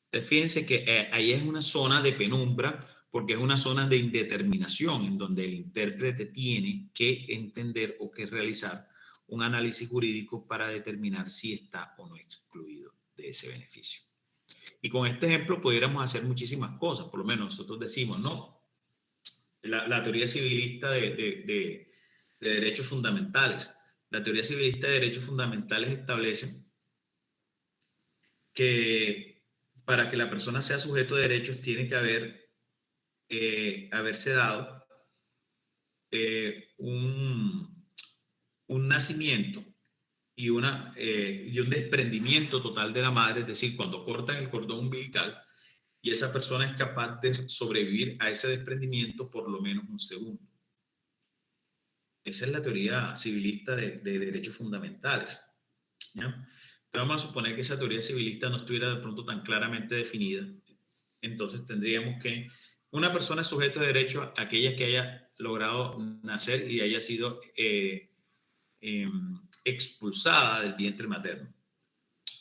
Entonces, fíjense que ahí es una zona de penumbra porque es una zona de indeterminación en donde el intérprete tiene que entender o que realizar un análisis jurídico para determinar si está o no excluido de ese beneficio. Y con este ejemplo pudiéramos hacer muchísimas cosas. Por lo menos nosotros decimos, ¿no? La teoría civilista de derechos fundamentales. La teoría civilista de derechos fundamentales establece que para que la persona sea sujeto de derechos tiene que haberse dado un nacimiento y un desprendimiento total de la madre, es decir, cuando cortan el cordón umbilical y esa persona es capaz de sobrevivir a ese desprendimiento por lo menos un segundo. Esa es la teoría civilista de derechos fundamentales, ¿ya? Entonces vamos a suponer que esa teoría civilista no estuviera de pronto tan claramente definida. Entonces tendríamos que una persona es sujeto de derecho a aquella que haya logrado nacer y haya sido expulsada del vientre materno.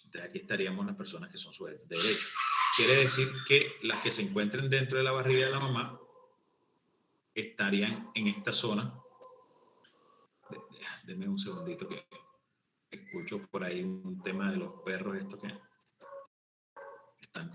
Entonces aquí estaríamos las personas que son sujetas de derecho. Quiere decir que las que se encuentren dentro de la barriga de la mamá estarían en esta zona. Denme un segundito que Escucho por ahí un tema de los perros, esto que están.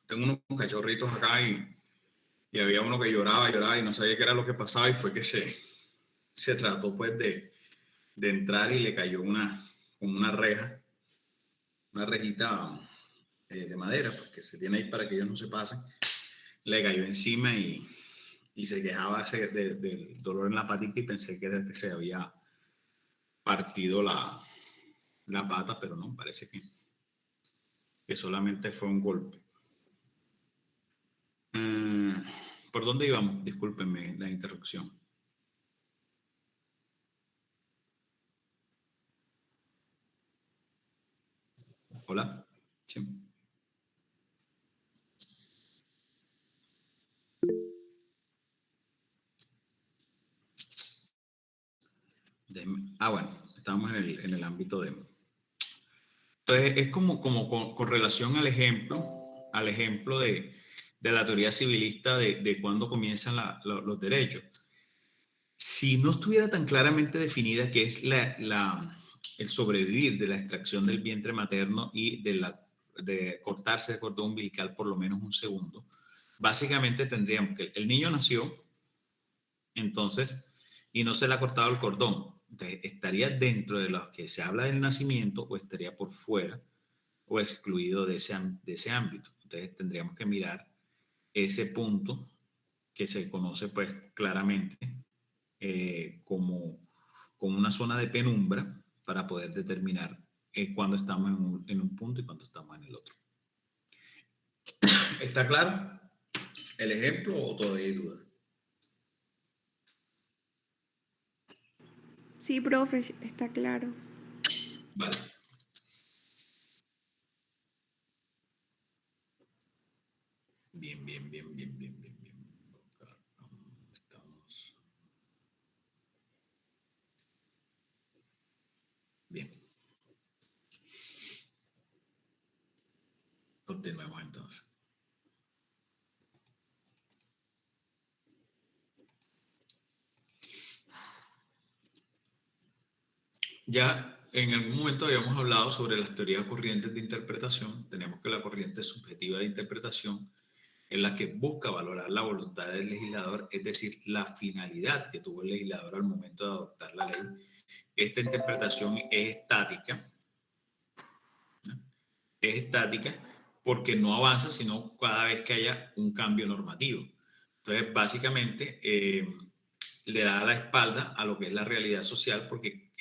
Tengo unos cachorritos acá y había uno que lloraba y no sabía qué era lo que pasaba y fue que se trató pues de entrar y le cayó como una rejita de madera, pues, que se tiene ahí para que ellos no se pasen. Le cayó encima y se quejaba del dolor en la patita y pensé que era que se había partido la pata, pero no, parece que solamente fue un golpe. ¿Por dónde íbamos? Discúlpenme la interrupción. Hola. Sí. Bueno, estamos en el ámbito de... Entonces, es como con relación al ejemplo de la teoría civilista de cuándo comienzan los derechos. Si no estuviera tan claramente definida qué es el sobrevivir de la extracción del vientre materno y de cortarse el cordón umbilical por lo menos un segundo, básicamente tendríamos que el niño nació, entonces, y no se le ha cortado el cordón. Entonces, estaría dentro de los que se habla del nacimiento o estaría por fuera o excluido de ese ámbito. Entonces, tendríamos que mirar ese punto que se conoce pues claramente como una zona de penumbra para poder determinar cuándo estamos en un punto y cuándo estamos en el otro. ¿Está claro el ejemplo o todavía hay dudas? Sí, profe, está claro. Vale. Bien, bien, bien, bien, bien, bien, bien. Estamos. Bien. Continuemos entonces. Ya en algún momento habíamos hablado sobre las teorías corrientes de interpretación. Tenemos que la corriente subjetiva de interpretación es la que busca valorar la voluntad del legislador, es decir, la finalidad que tuvo el legislador al momento de adoptar la ley. Esta interpretación es estática, ¿no? Es estática porque no avanza sino cada vez que haya un cambio normativo. Entonces, básicamente, le da la espalda a lo que es la realidad social porque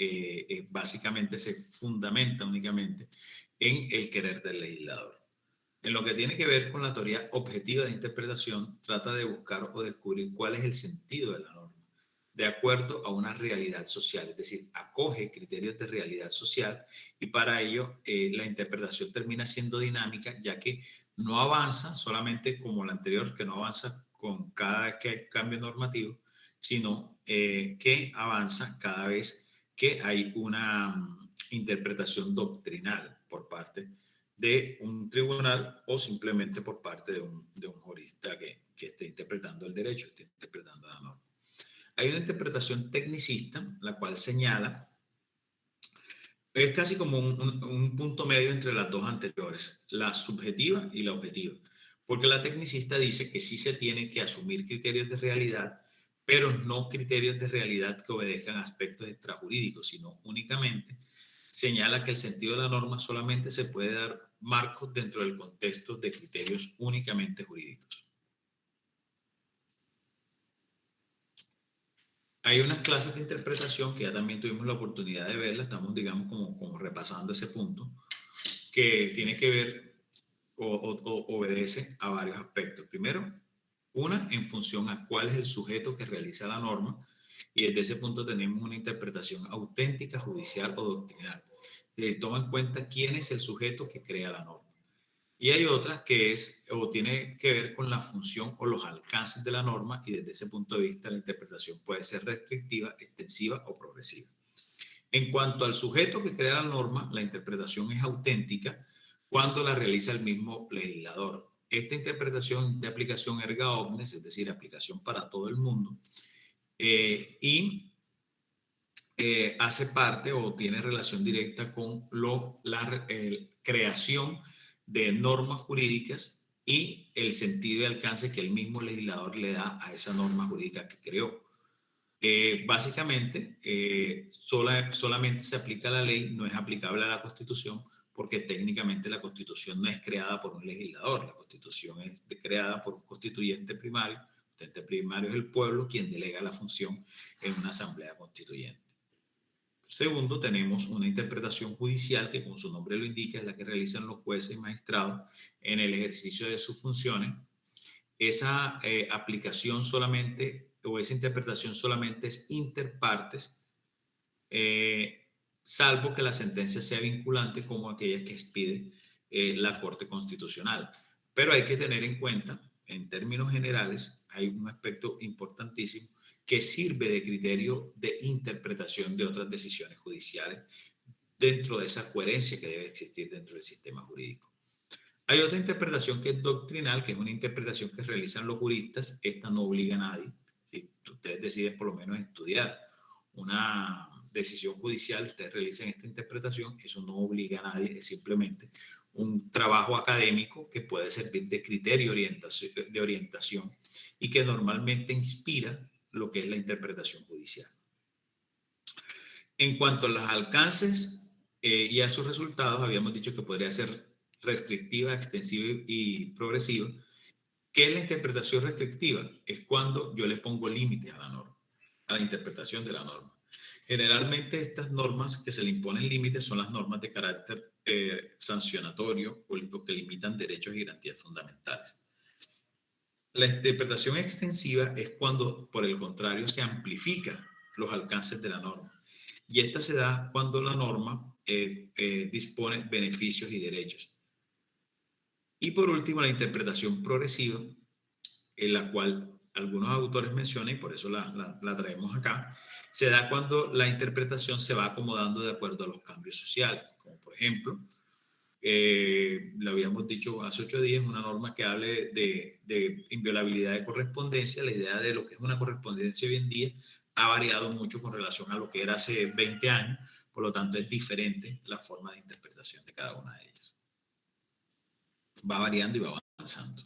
básicamente se fundamenta únicamente en el querer del legislador. En lo que tiene que ver con la teoría objetiva de interpretación, trata de buscar o descubrir cuál es el sentido de la norma, de acuerdo a una realidad social, es decir, acoge criterios de realidad social y para ello la interpretación termina siendo dinámica, ya que no avanza solamente como la anterior, que no avanza con cada vez que hay cambio normativo, sino que avanza cada vez que hay una interpretación doctrinal por parte de un tribunal o simplemente por parte de un jurista que esté interpretando el derecho, esté interpretando la norma. Hay una interpretación tecnicista, la cual señala, es casi como un punto medio entre las dos anteriores, la subjetiva y la objetiva, porque la tecnicista dice que sí se tiene que asumir criterios de realidad, pero no criterios de realidad que obedezcan aspectos extrajurídicos, sino únicamente señala que el sentido de la norma solamente se puede dar marcos dentro del contexto de criterios únicamente jurídicos. Hay unas clases de interpretación que ya también tuvimos la oportunidad de verlas, estamos digamos como repasando ese punto, que tiene que ver o obedece a varios aspectos. Primero, una en función a cuál es el sujeto que realiza la norma y desde ese punto tenemos una interpretación auténtica, judicial o doctrinal. Toma en cuenta quién es el sujeto que crea la norma. Y hay otra que es o tiene que ver con la función o los alcances de la norma y desde ese punto de vista la interpretación puede ser restrictiva, extensiva o progresiva. En cuanto al sujeto que crea la norma, la interpretación es auténtica cuando la realiza el mismo legislador. Esta interpretación de aplicación erga omnes, es decir, aplicación para todo el mundo, hace parte o tiene relación directa con la creación de normas jurídicas y el sentido y alcance que el mismo legislador le da a esa norma jurídica que creó. Básicamente, solamente se aplica la ley, no es aplicable a la Constitución, porque técnicamente la Constitución no es creada por un legislador, la Constitución es creada por un constituyente primario. El constituyente primario es el pueblo quien delega la función en una asamblea constituyente. Segundo, tenemos una interpretación judicial que, como su nombre lo indica, es la que realizan los jueces y magistrados en el ejercicio de sus funciones. Esa aplicación solamente o esa interpretación solamente es interpartes, salvo que la sentencia sea vinculante como aquella que expide la Corte Constitucional. Pero hay que tener en cuenta, en términos generales, hay un aspecto importantísimo que sirve de criterio de interpretación de otras decisiones judiciales dentro de esa coherencia que debe existir dentro del sistema jurídico. Hay otra interpretación que es doctrinal, que es una interpretación que realizan los juristas. Esta no obliga a nadie. Si ustedes deciden por lo menos estudiar una decisión judicial, ustedes realizan esta interpretación, eso no obliga a nadie, es simplemente un trabajo académico que puede servir de criterio de orientación y que normalmente inspira lo que es la interpretación judicial. En cuanto a los alcances y a sus resultados, habíamos dicho que podría ser restrictiva, extensiva y progresiva. ¿Qué es la interpretación restrictiva? Es cuando yo le pongo límites a la norma, a la interpretación de la norma. Generalmente estas normas que se le imponen límites son las normas de carácter sancionatorio o que limitan derechos y garantías fundamentales. La interpretación extensiva es cuando, por el contrario, se amplifica los alcances de la norma. Y esta se da cuando la norma dispone beneficios y derechos. Y por último, la interpretación progresiva, en la cual algunos autores mencionan, y por eso la traemos acá, se da cuando la interpretación se va acomodando de acuerdo a los cambios sociales. Como por ejemplo, lo habíamos dicho hace 8 días, una norma que hable de inviolabilidad de correspondencia. La idea de lo que es una correspondencia hoy en día ha variado mucho con relación a lo que era hace 20 años, Por lo tanto, es diferente la forma de interpretación de cada una de ellas. Va variando y va avanzando.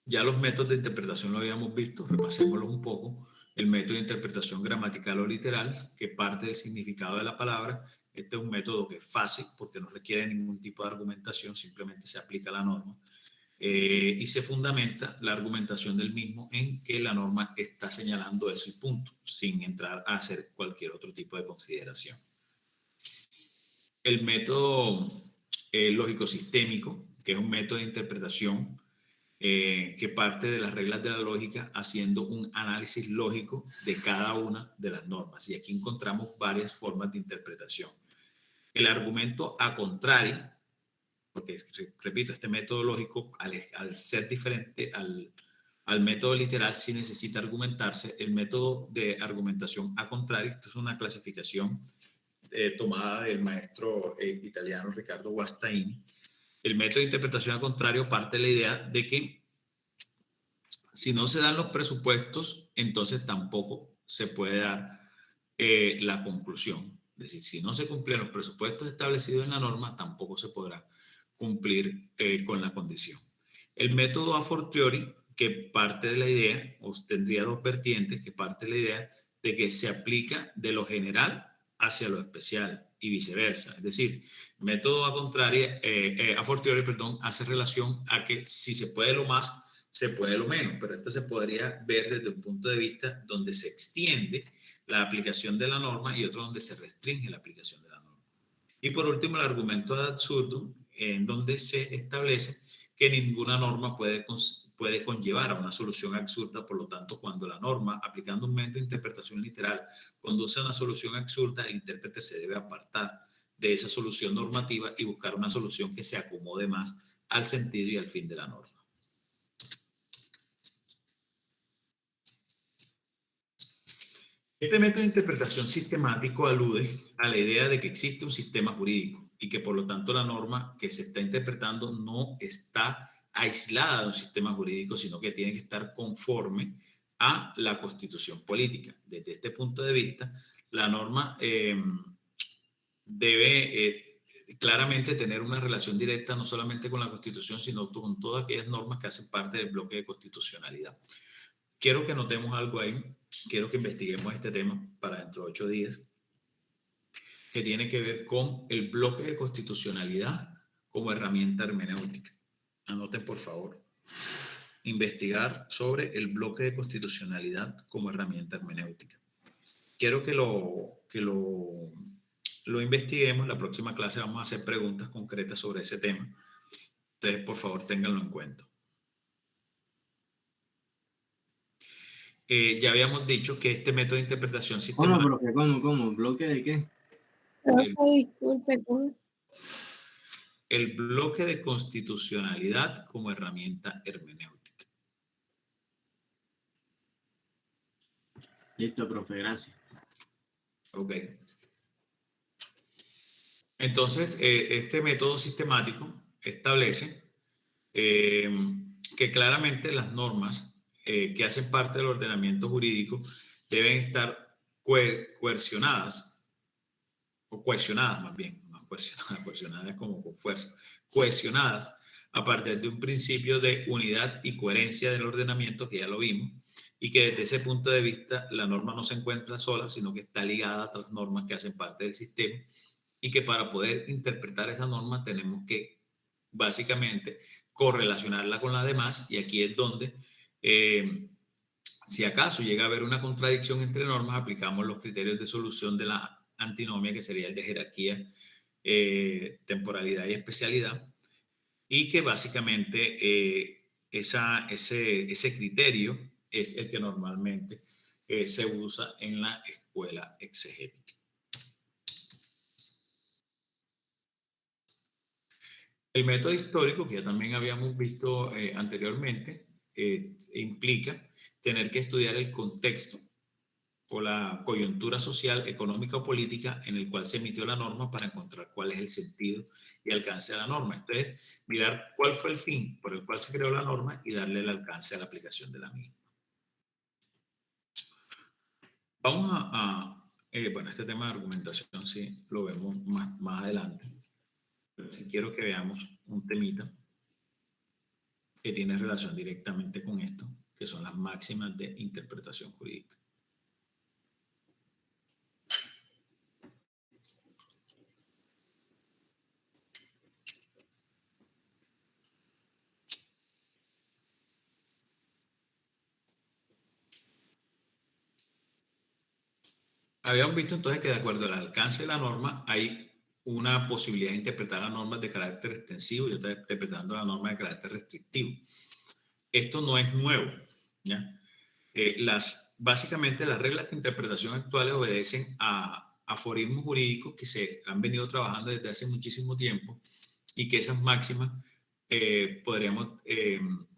Ya los métodos de interpretación lo habíamos visto, repasémoslos un poco. El método de interpretación gramatical o literal, que parte del significado de la palabra. Este es un método que es fácil porque no requiere ningún tipo de argumentación, simplemente se aplica la norma. Y se fundamenta la argumentación del mismo en que la norma está señalando eso y punto, sin entrar a hacer cualquier otro tipo de consideración. El método lógico-sistémico, que es un método de interpretación que parte de las reglas de la lógica haciendo un análisis lógico de cada una de las normas. Y aquí encontramos varias formas de interpretación. El argumento a contrario, porque repito, este método lógico al ser diferente al método literal sí necesita argumentarse. El método de argumentación a contrario, esto es una clasificación tomada del maestro italiano Riccardo Guastaini. El método de interpretación a contrario parte de la idea de que si no se dan los presupuestos, entonces tampoco se puede dar la conclusión. Es decir, si no se cumplen los presupuestos establecidos en la norma, tampoco se podrá cumplir con la condición. El método a fortiori, que parte de la idea, o tendría dos vertientes, que parte de la idea de que se aplica de lo general hacia lo especial y viceversa. Es decir, método a fortiori, hace relación a que si se puede lo más, se puede lo menos, pero esto se podría ver desde un punto de vista donde se extiende la aplicación de la norma y otro donde se restringe la aplicación de la norma. Y por último, el argumento ad absurdum, en donde se establece que ninguna norma puede conllevar a una solución absurda. Por lo tanto, cuando la norma, aplicando un método de interpretación literal, conduce a una solución absurda, el intérprete se debe apartar de esa solución normativa y buscar una solución que se acomode más al sentido y al fin de la norma. Este método de interpretación sistemático alude a la idea de que existe un sistema jurídico y que por lo tanto la norma que se está interpretando no está aislada de un sistema jurídico, sino que tiene que estar conforme a la constitución política. Desde este punto de vista, la norma debe claramente tener una relación directa no solamente con la Constitución, sino con todas aquellas normas que hacen parte del bloque de constitucionalidad. Quiero que notemos algo ahí, quiero que investiguemos este tema para dentro de 8 días, que tiene que ver con el bloque de constitucionalidad como herramienta hermenéutica. Anoten, por favor, investigar sobre el bloque de constitucionalidad como herramienta hermenéutica. Quiero que lo investiguemos. En la próxima clase vamos a hacer preguntas concretas sobre ese tema. Ustedes, por favor, ténganlo en cuenta. Ya habíamos dicho que este método de interpretación sistemática... ¿Cómo, profe? ¿Cómo? ¿Bloque de qué? Disculpe, ¿cómo? El bloque de constitucionalidad como herramienta hermenéutica. Listo, profe, gracias. Ok. Entonces, este método sistemático establece que claramente las normas que hacen parte del ordenamiento jurídico deben estar coercionadas, o cohesionadas más bien, no cohesionadas como con fuerza, cohesionadas a partir de un principio de unidad y coherencia del ordenamiento, que ya lo vimos, y que desde ese punto de vista la norma no se encuentra sola, sino que está ligada a otras normas que hacen parte del sistema, y que para poder interpretar esa norma tenemos que básicamente correlacionarla con las demás, y aquí es donde si acaso llega a haber una contradicción entre normas, aplicamos los criterios de solución de la antinomia, que sería el de jerarquía, temporalidad y especialidad, y que básicamente ese criterio es el que normalmente se usa en la escuela exegética. El método histórico, que ya también habíamos visto anteriormente, implica tener que estudiar el contexto o la coyuntura social, económica o política en el cual se emitió la norma para encontrar cuál es el sentido y alcance de la norma. Esto es mirar cuál fue el fin por el cual se creó la norma y darle el alcance a la aplicación de la misma. Vamos a bueno, este tema de argumentación sí lo vemos más adelante. Pero sí quiero que veamos un temita que tiene relación directamente con esto, que son las máximas de interpretación jurídica. Habíamos visto entonces que de acuerdo al alcance de la norma hay una posibilidad de interpretar las normas de carácter extensivo y otra interpretando la norma de carácter restrictivo. Esto no es nuevo, ¿ya? Básicamente las reglas de interpretación actuales obedecen a aforismos jurídicos que se han venido trabajando desde hace muchísimo tiempo y que esas máximas podríamos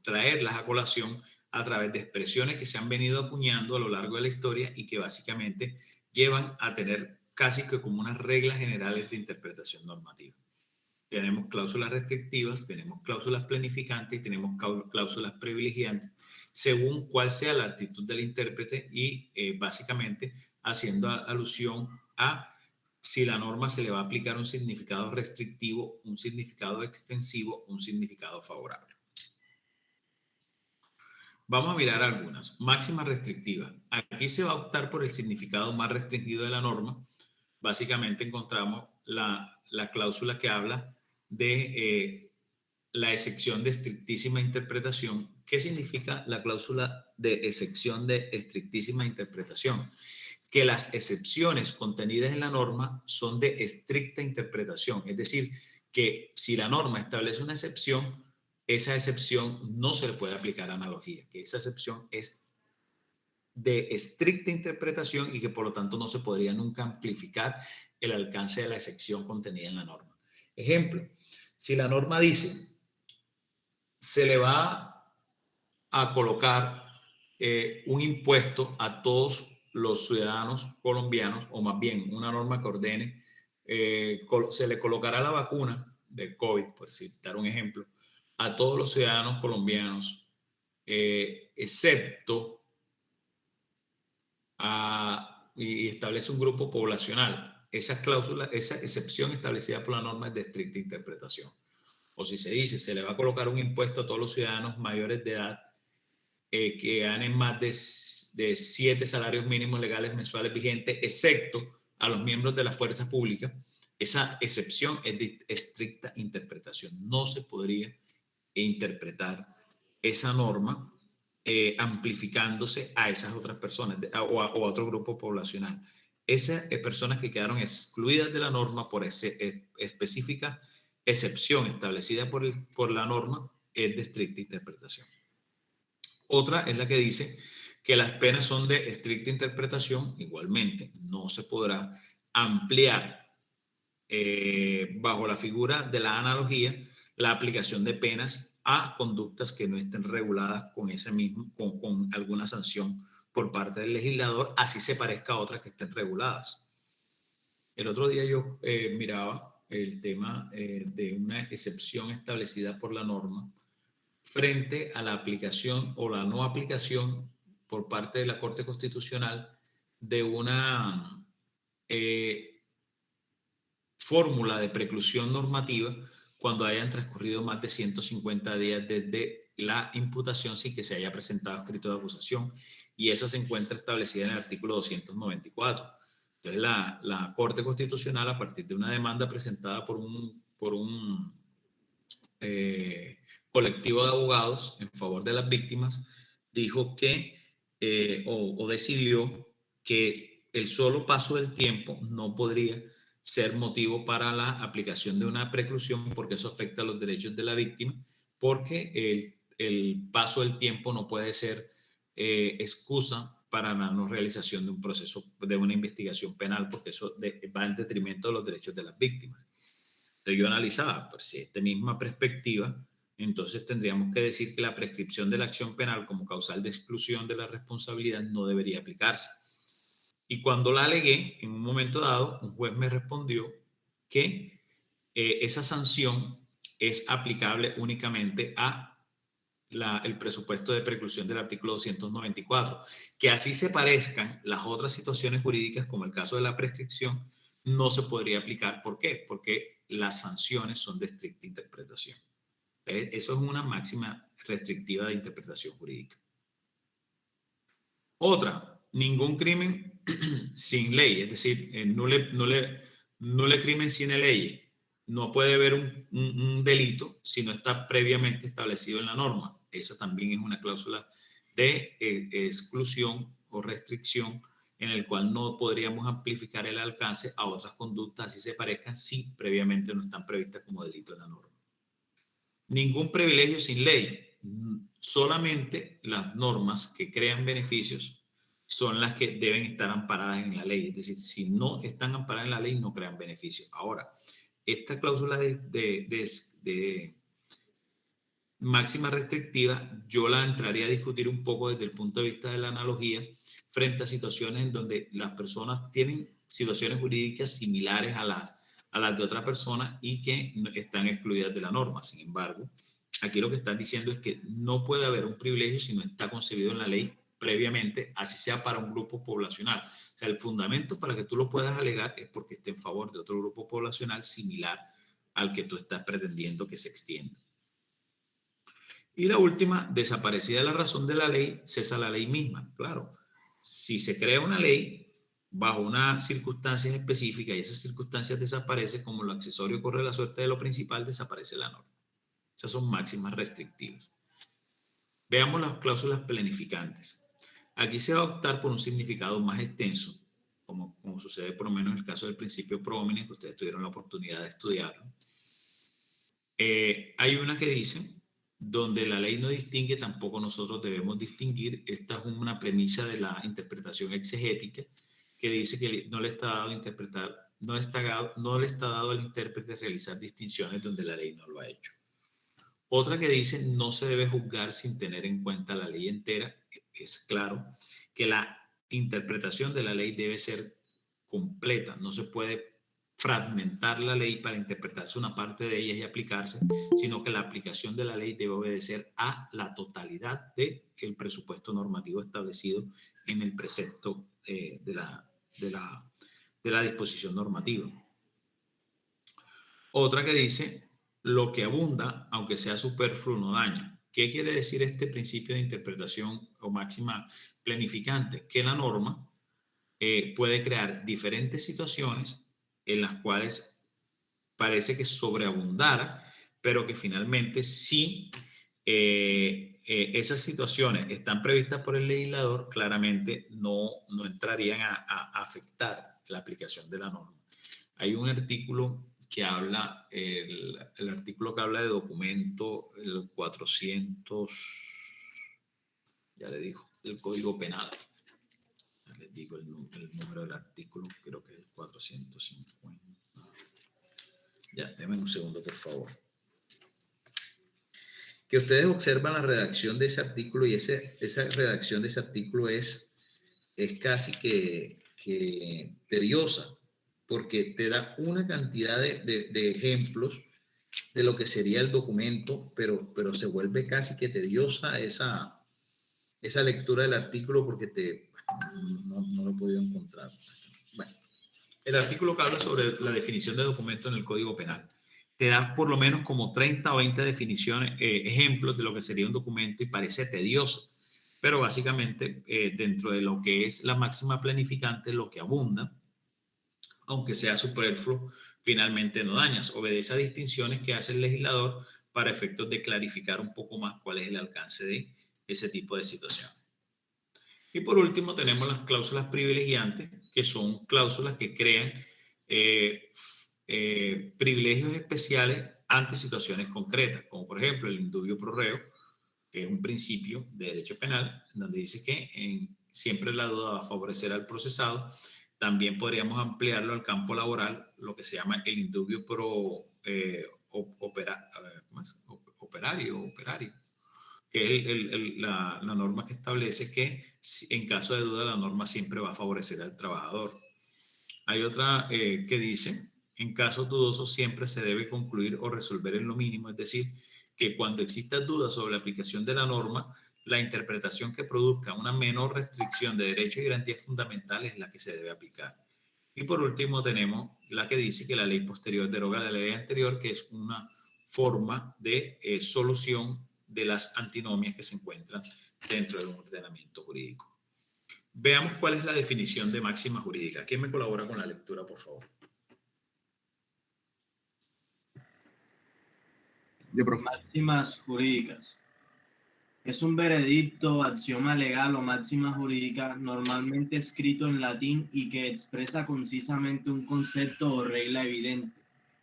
traerlas a colación a través de expresiones que se han venido acuñando a lo largo de la historia y que básicamente llevan a tener casi que como unas reglas generales de interpretación normativa. Tenemos cláusulas restrictivas, tenemos cláusulas planificantes y tenemos cláusulas privilegiantes, según cuál sea la actitud del intérprete y básicamente haciendo alusión a si la norma se le va a aplicar un significado restrictivo, un significado extensivo, un significado favorable. Vamos a mirar algunas. Máxima restrictiva. Aquí se va a optar por el significado más restringido de la norma. Básicamente encontramos la cláusula que habla de la excepción de estrictísima interpretación. ¿Qué significa la cláusula de excepción de estrictísima interpretación? Que las excepciones contenidas en la norma son de estricta interpretación. Es decir, que si la norma establece una excepción, esa excepción no se le puede aplicar analogía, que esa excepción es de estricta interpretación y que por lo tanto no se podría nunca amplificar el alcance de la excepción contenida en la norma. Ejemplo, si la norma dice, se le va a colocar un impuesto a todos los ciudadanos colombianos, o más bien una norma que ordene, se le colocará la vacuna de COVID, por citar un ejemplo, a todos los ciudadanos colombianos, excepto y establece un grupo poblacional. Esa cláusula, esa excepción establecida por la norma es de estricta interpretación. O si se dice, se le va a colocar un impuesto a todos los ciudadanos mayores de edad que ganen más de 7 salarios mínimos legales mensuales vigentes, excepto a los miembros de la fuerza pública, esa excepción es de estricta interpretación. No se podría interpretar esa norma amplificándose a esas otras personas o a otro grupo poblacional. Esas personas que quedaron excluidas de la norma por específica excepción establecida por la norma es de estricta interpretación. Otra es la que dice que las penas son de estricta interpretación. Igualmente, no se podrá ampliar bajo la figura de la analogía la aplicación de penas a conductas que no estén reguladas con con alguna sanción por parte del legislador, así se parezca a otras que estén reguladas. El otro día yo miraba el tema de una excepción establecida por la norma frente a la aplicación o la no aplicación por parte de la Corte Constitucional de una fórmula de preclusión normativa cuando hayan transcurrido más de 150 días desde la imputación sin que se haya presentado escrito de acusación, y esa se encuentra establecida en el artículo 294. Entonces la Corte Constitucional, a partir de una demanda presentada por un colectivo de abogados en favor de las víctimas, dijo que o decidió que el solo paso del tiempo no podría ser motivo para la aplicación de una preclusión, porque eso afecta a los derechos de la víctima, porque el paso del tiempo no puede ser excusa para la no realización de un proceso, de una investigación penal, porque eso va en detrimento de los derechos de las víctimas. Entonces yo analizaba, pues si esta misma perspectiva, entonces tendríamos que decir que la prescripción de la acción penal como causal de exclusión de la responsabilidad no debería aplicarse. Y cuando la alegué, en un momento dado, un juez me respondió que esa sanción es aplicable únicamente a el presupuesto de preclusión del artículo 294. Que así se parezcan las otras situaciones jurídicas, como el caso de la prescripción, no se podría aplicar. ¿Por qué? Porque las sanciones son de estricta interpretación. Eso es una máxima restrictiva de interpretación jurídica. Otra, ningún crimen sin ley, es decir, no le crimen sin ley. No puede haber un delito si no está previamente establecido en la norma. Esa también es una cláusula de exclusión o restricción en el cual no podríamos amplificar el alcance a otras conductas así se parezcan si previamente no están previstas como delito en la norma. Ningún privilegio sin ley. Solamente las normas que crean beneficios son las que deben estar amparadas en la ley. Es decir, si no están amparadas en la ley, no crean beneficios. Ahora, esta cláusula de máxima restrictiva, yo la entraría a discutir un poco desde el punto de vista de la analogía frente a situaciones en donde las personas tienen situaciones jurídicas similares a las de otra persona y que están excluidas de la norma. Sin embargo, aquí lo que están diciendo es que no puede haber un privilegio si no está concebido en la ley previamente, así sea para un grupo poblacional. O sea, el fundamento para que tú lo puedas alegar es porque esté en favor de otro grupo poblacional similar al que tú estás pretendiendo que se extienda. Y la última, desaparecida la razón de la ley, cesa la ley misma. Claro, si se crea una ley bajo unas circunstancias específicas y esas circunstancias desaparecen, como lo accesorio corre la suerte de lo principal, desaparece la norma. Esas son máximas restrictivas. Veamos las cláusulas planificantes. Aquí se va a optar por un significado más extenso, como sucede por lo menos en el caso del principio pro homine, que ustedes tuvieron la oportunidad de estudiarlo. Hay una que dice, donde la ley no distingue, tampoco nosotros debemos distinguir. Esta es una premisa de la interpretación exegética, que dice que no le está dado a interpretar, no le está dado al intérprete realizar distinciones donde la ley no lo ha hecho. Otra que dice, no se debe juzgar sin tener en cuenta la ley entera. Es claro que la interpretación de la ley debe ser completa, no se puede fragmentar la ley para interpretarse una parte de ella y aplicarse, sino que la aplicación de la ley debe obedecer a la totalidad del presupuesto normativo establecido en el precepto de la disposición normativa. Otra que dice, lo que abunda, aunque sea superfluo, no daña. ¿Qué quiere decir este principio de interpretación o máxima planificante? Que la norma puede crear diferentes situaciones en las cuales parece que sobreabundara, pero que finalmente sí esas situaciones están previstas por el legislador, claramente no entrarían a afectar la aplicación de la norma. Hay un artículo que habla, el artículo que habla de documento, el 400, ya le digo, el Código Penal. Ya les digo el número del artículo, creo que es el 450. Ya, denme un segundo, por favor. Que ustedes observan la redacción de ese artículo y esa redacción de ese artículo es casi que tediosa, porque te da una cantidad de ejemplos de lo que sería el documento, pero se vuelve casi que tediosa esa lectura del artículo porque no lo he podido encontrar. Bueno, el artículo que habla sobre la definición de documento en el Código Penal te da por lo menos como 30 o 20 definiciones, ejemplos de lo que sería un documento y parece tedioso, pero básicamente dentro de lo que es la máxima planificante, lo que abunda, aunque sea superfluo, finalmente no dañas. Obedece a distinciones que hace el legislador para efectos de clarificar un poco más cuál es el alcance de ese tipo de situaciones. Y por último tenemos las cláusulas privilegiantes, que son cláusulas que crean privilegios especiales ante situaciones concretas, como por ejemplo el indubio pro reo, que es un principio de derecho penal, donde dice que siempre la duda va a favorecer al procesado. También podríamos ampliarlo al campo laboral, lo que se llama el indubio pro operario, que es la norma que establece que en caso de duda la norma siempre va a favorecer al trabajador. Hay otra que dice, en casos dudosos siempre se debe concluir o resolver en lo mínimo, es decir, que cuando exista duda sobre la aplicación de la norma, la interpretación que produzca una menor restricción de derechos y garantías fundamentales es la que se debe aplicar. Y por último tenemos la que dice que la ley posterior deroga la ley anterior, que es una forma de solución de las antinomias que se encuentran dentro de un ordenamiento jurídico. Veamos cuál es la definición de máxima jurídica. ¿Quién me colabora con la lectura, por favor? Yo, profe. Máximas jurídicas. Es un veredicto, axioma legal o máxima jurídica normalmente escrito en latín y que expresa concisamente un concepto o regla evidente.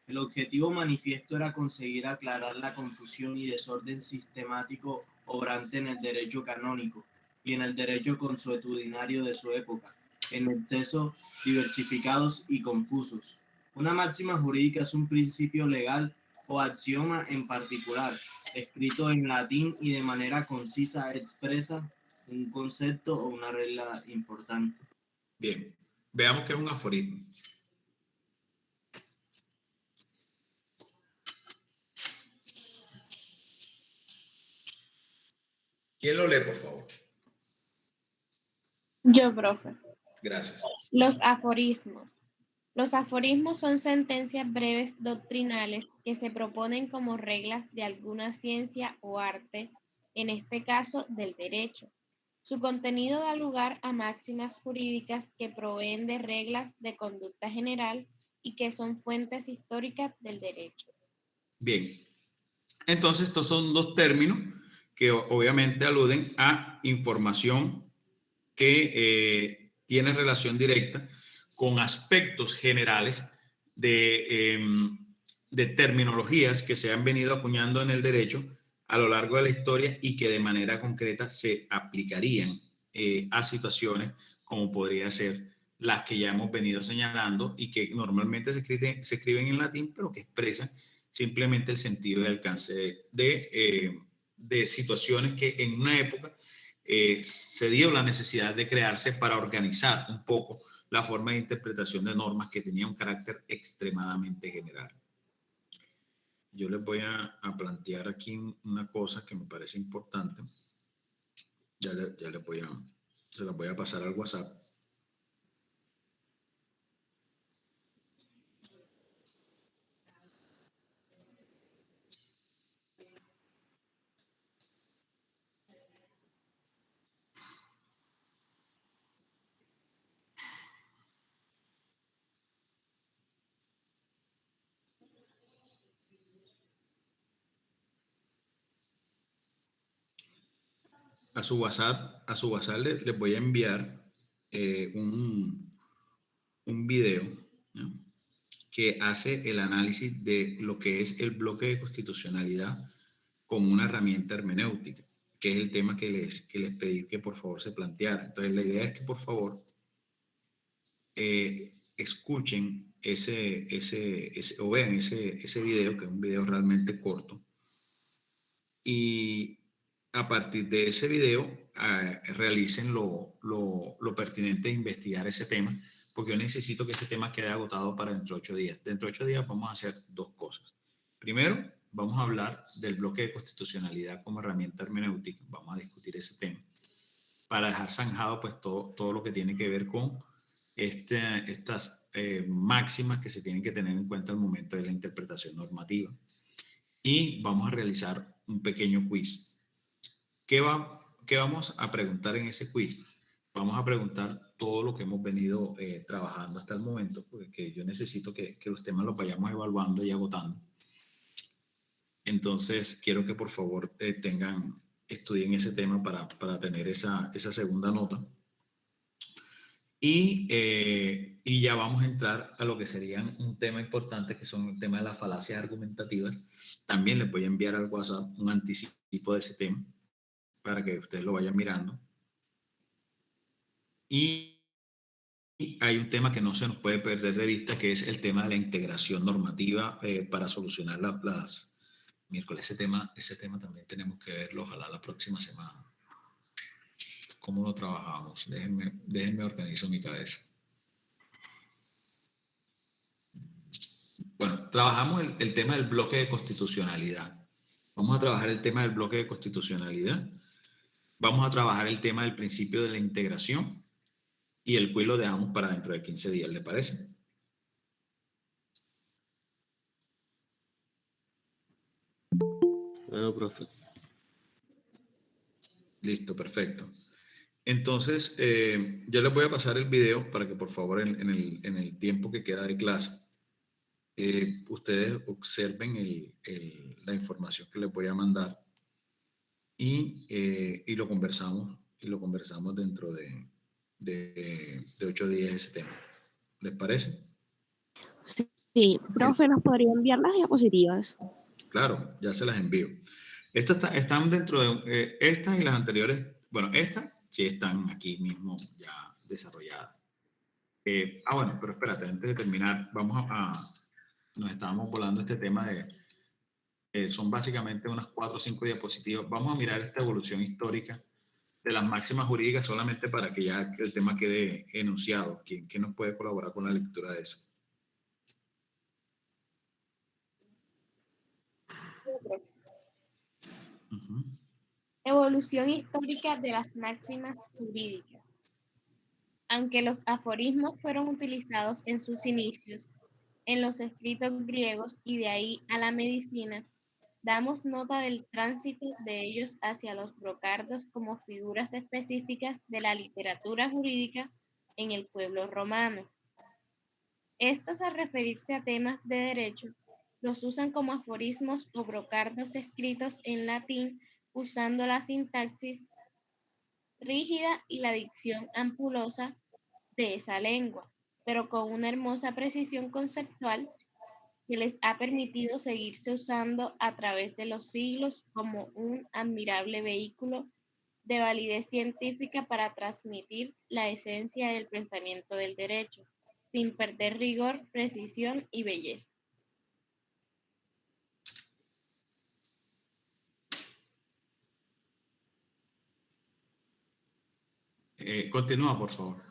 El objetivo manifiesto era conseguir aclarar la confusión y desorden sistemático obrante en el derecho canónico y en el derecho consuetudinario de su época, en exceso diversificados y confusos. Una máxima jurídica es un principio legal o axioma en particular, escrito en latín y de manera concisa expresa un concepto o una regla importante. Bien, veamos qué es un aforismo. ¿Quién lo lee, por favor? Yo, profe. Gracias. Los aforismos. Los aforismos son sentencias breves doctrinales que se proponen como reglas de alguna ciencia o arte, en este caso del derecho. Su contenido da lugar a máximas jurídicas que proveen de reglas de conducta general y que son fuentes históricas del derecho. Bien, entonces estos son dos términos que obviamente aluden a información que tiene relación directa con aspectos generales de terminologías que se han venido acuñando en el derecho a lo largo de la historia y que de manera concreta se aplicarían a situaciones como podría ser las que ya hemos venido señalando y que normalmente se escriben en latín, pero que expresan simplemente el sentido y alcance de situaciones que en una época se dio la necesidad de crearse para organizar un poco la forma de interpretación de normas que tenía un carácter extremadamente general. Yo les voy a plantear aquí una cosa que me parece importante. Ya les se las voy a pasar al WhatsApp. A su WhatsApp les voy a enviar un video, ¿no?, que hace el análisis de lo que es el bloque de constitucionalidad como una herramienta hermenéutica, que es el tema que les pedí que por favor se planteara. Entonces la idea es que por favor escuchen o vean ese video, que es un video realmente corto, y a partir de ese video realicen lo pertinente de investigar ese tema, porque yo necesito que ese tema quede agotado para dentro de 8 días. Dentro de 8 días vamos a hacer dos cosas. Primero, vamos a hablar del bloque de constitucionalidad como herramienta hermenéutica. Vamos a discutir ese tema para dejar zanjado pues todo lo que tiene que ver con estas máximas que se tienen que tener en cuenta al momento de la interpretación normativa. Y vamos a realizar un pequeño quiz. ¿Qué vamos a preguntar en ese quiz? Vamos a preguntar todo lo que hemos venido trabajando hasta el momento, porque yo necesito que los temas los vayamos evaluando y agotando. Entonces, quiero que por favor estudien ese tema para tener esa segunda nota. Y ya vamos a entrar a lo que serían un tema importante, que son el tema de las falacias argumentativas. También les voy a enviar al WhatsApp un anticipo de ese tema para que ustedes lo vayan mirando. Y hay un tema que no se nos puede perder de vista, que es el tema de la integración normativa para solucionar las miércoles. Ese tema también tenemos que verlo, ojalá la próxima semana. ¿Cómo lo trabajamos? Déjenme organizar mi cabeza. Bueno, trabajamos el tema del bloque de constitucionalidad. Vamos a trabajar el tema del bloque de constitucionalidad. Vamos a trabajar el tema del principio de la integración y el quiz lo dejamos para dentro de 15 días, ¿le parece? Bueno, profe. Listo, perfecto. Entonces, yo les voy a pasar el video para que por favor en el tiempo que queda de clase, ustedes observen la información que les voy a mandar y lo conversamos dentro de 8 días ese tema. ¿Les parece? Sí, profe, ¿nos podría enviar las diapositivas? Claro, ya se las envío. Estas están dentro de estas y las anteriores. Bueno, estas sí están aquí mismo ya desarrolladas. Bueno, pero espérate, antes de terminar, nos estábamos volando este tema son básicamente unas 4 o 5 diapositivas. Vamos a mirar esta evolución histórica de las máximas jurídicas solamente para que ya el tema quede enunciado. ¿Quién nos puede colaborar con la lectura de eso? Evolución histórica de las máximas jurídicas. Aunque los aforismos fueron utilizados en sus inicios en los escritos griegos y de ahí a la medicina, damos nota del tránsito de ellos hacia los brocardos como figuras específicas de la literatura jurídica en el pueblo romano. Estos, al referirse a temas de derecho, los usan como aforismos o brocardos escritos en latín usando la sintaxis rígida y la dicción ampulosa de esa lengua, pero con una hermosa precisión conceptual que les ha permitido seguirse usando a través de los siglos como un admirable vehículo de validez científica para transmitir la esencia del pensamiento del derecho, sin perder rigor, precisión y belleza. Continúa, por favor.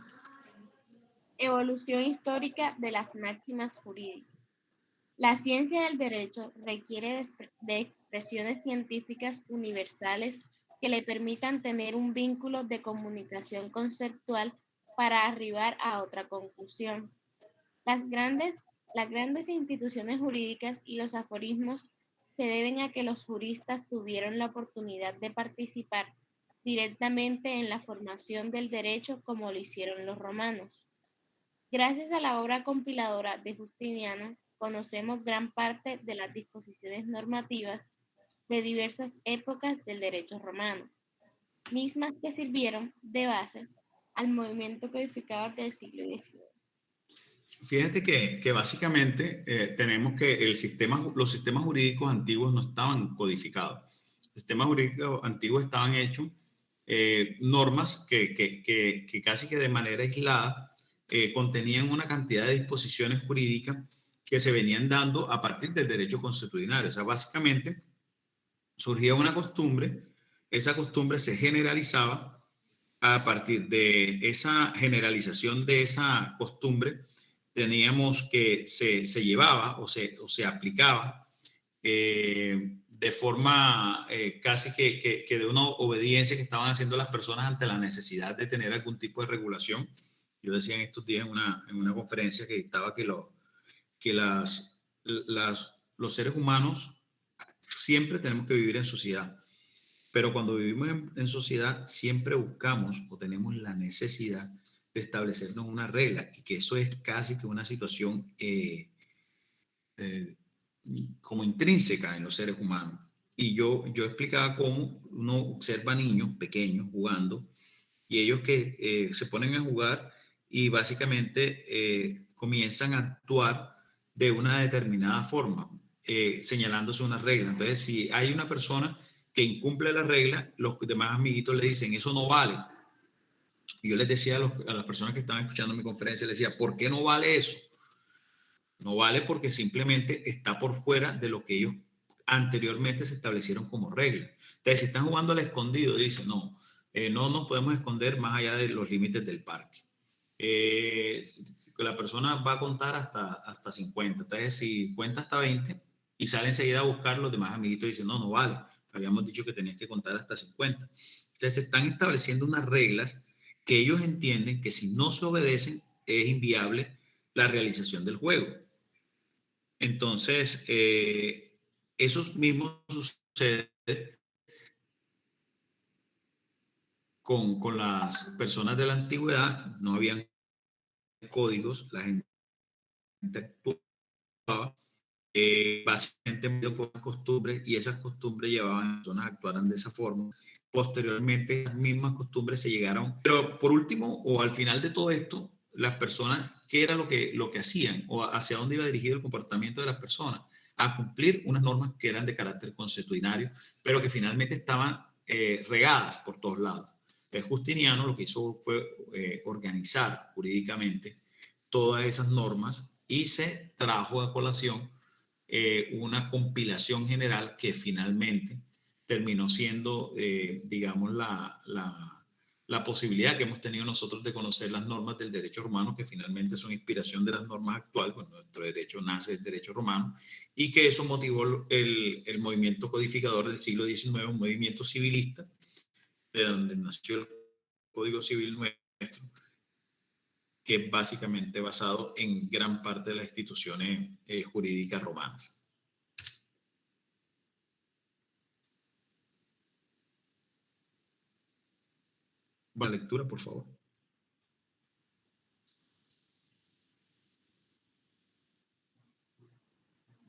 Evolución histórica de las máximas jurídicas. La ciencia del derecho requiere de expresiones científicas universales que le permitan tener un vínculo de comunicación conceptual para arribar a otra conclusión. Las grandes instituciones jurídicas y los aforismos se deben a que los juristas tuvieron la oportunidad de participar directamente en la formación del derecho como lo hicieron los romanos. Gracias a la obra compiladora de Justiniano, conocemos gran parte de las disposiciones normativas de diversas épocas del derecho romano, mismas que sirvieron de base al movimiento codificador del siglo XIX. Fíjate que básicamente tenemos que los sistemas jurídicos antiguos no estaban codificados. Los sistemas jurídicos antiguos estaban hechos normas que casi que de manera aislada contenían una cantidad de disposiciones jurídicas que se venían dando a partir del derecho consuetudinario. O sea, básicamente surgía una costumbre, esa costumbre se generalizaba. A partir de esa generalización de esa costumbre, teníamos que se llevaba o se aplicaba de forma casi que de una obediencia que estaban haciendo las personas ante la necesidad de tener algún tipo de regulación. Yo decía en estos días en una conferencia que dictaba que los seres humanos siempre tenemos que vivir en sociedad, pero cuando vivimos en sociedad siempre buscamos o tenemos la necesidad de establecernos una regla, y que eso es casi que una situación como intrínseca en los seres humanos. Y yo explicaba cómo uno observa niños pequeños jugando y ellos que se ponen a jugar y básicamente comienzan a actuar de una determinada forma, señalándose una regla. Entonces, si hay una persona que incumple la regla, los demás amiguitos le dicen, eso no vale. Y yo les decía a las personas que estaban escuchando mi conferencia, les decía, ¿por qué no vale eso? No vale porque simplemente está por fuera de lo que ellos anteriormente se establecieron como regla. Entonces, si están jugando al escondido, dicen, no nos podemos esconder más allá de los límites del parque. La persona va a contar hasta 50. Entonces, si cuenta hasta 20 y sale enseguida a buscar, los demás amiguitos dicen, no, no vale, habíamos dicho que tenías que contar hasta 50. Entonces se están estableciendo unas reglas que ellos entienden que si no se obedecen es inviable la realización del juego. Entonces, eso mismo sucede con las personas de la antigüedad. No habían códigos, la gente actuaba básicamente por costumbres, y esas costumbres llevaban a las personas a actuaran de esa forma. Posteriormente, esas mismas costumbres se llegaron, pero por último, o al final de todo esto, las personas, ¿qué era lo que hacían? ¿O hacia dónde iba dirigido el comportamiento de las personas? A cumplir unas normas que eran de carácter consuetudinario, pero que finalmente estaban regadas por todos lados. El Justiniano lo que hizo fue organizar jurídicamente todas esas normas y se trajo a colación una compilación general que finalmente terminó siendo, digamos, la posibilidad que hemos tenido nosotros de conocer las normas del derecho romano, que finalmente son inspiración de las normas actuales. Pues nuestro derecho nace del derecho romano, y que eso motivó el movimiento codificador del siglo XIX, un movimiento civilista, de donde nació el Código Civil nuestro, que es básicamente basado en gran parte de las instituciones jurídicas romanas. Va a lectura, por favor.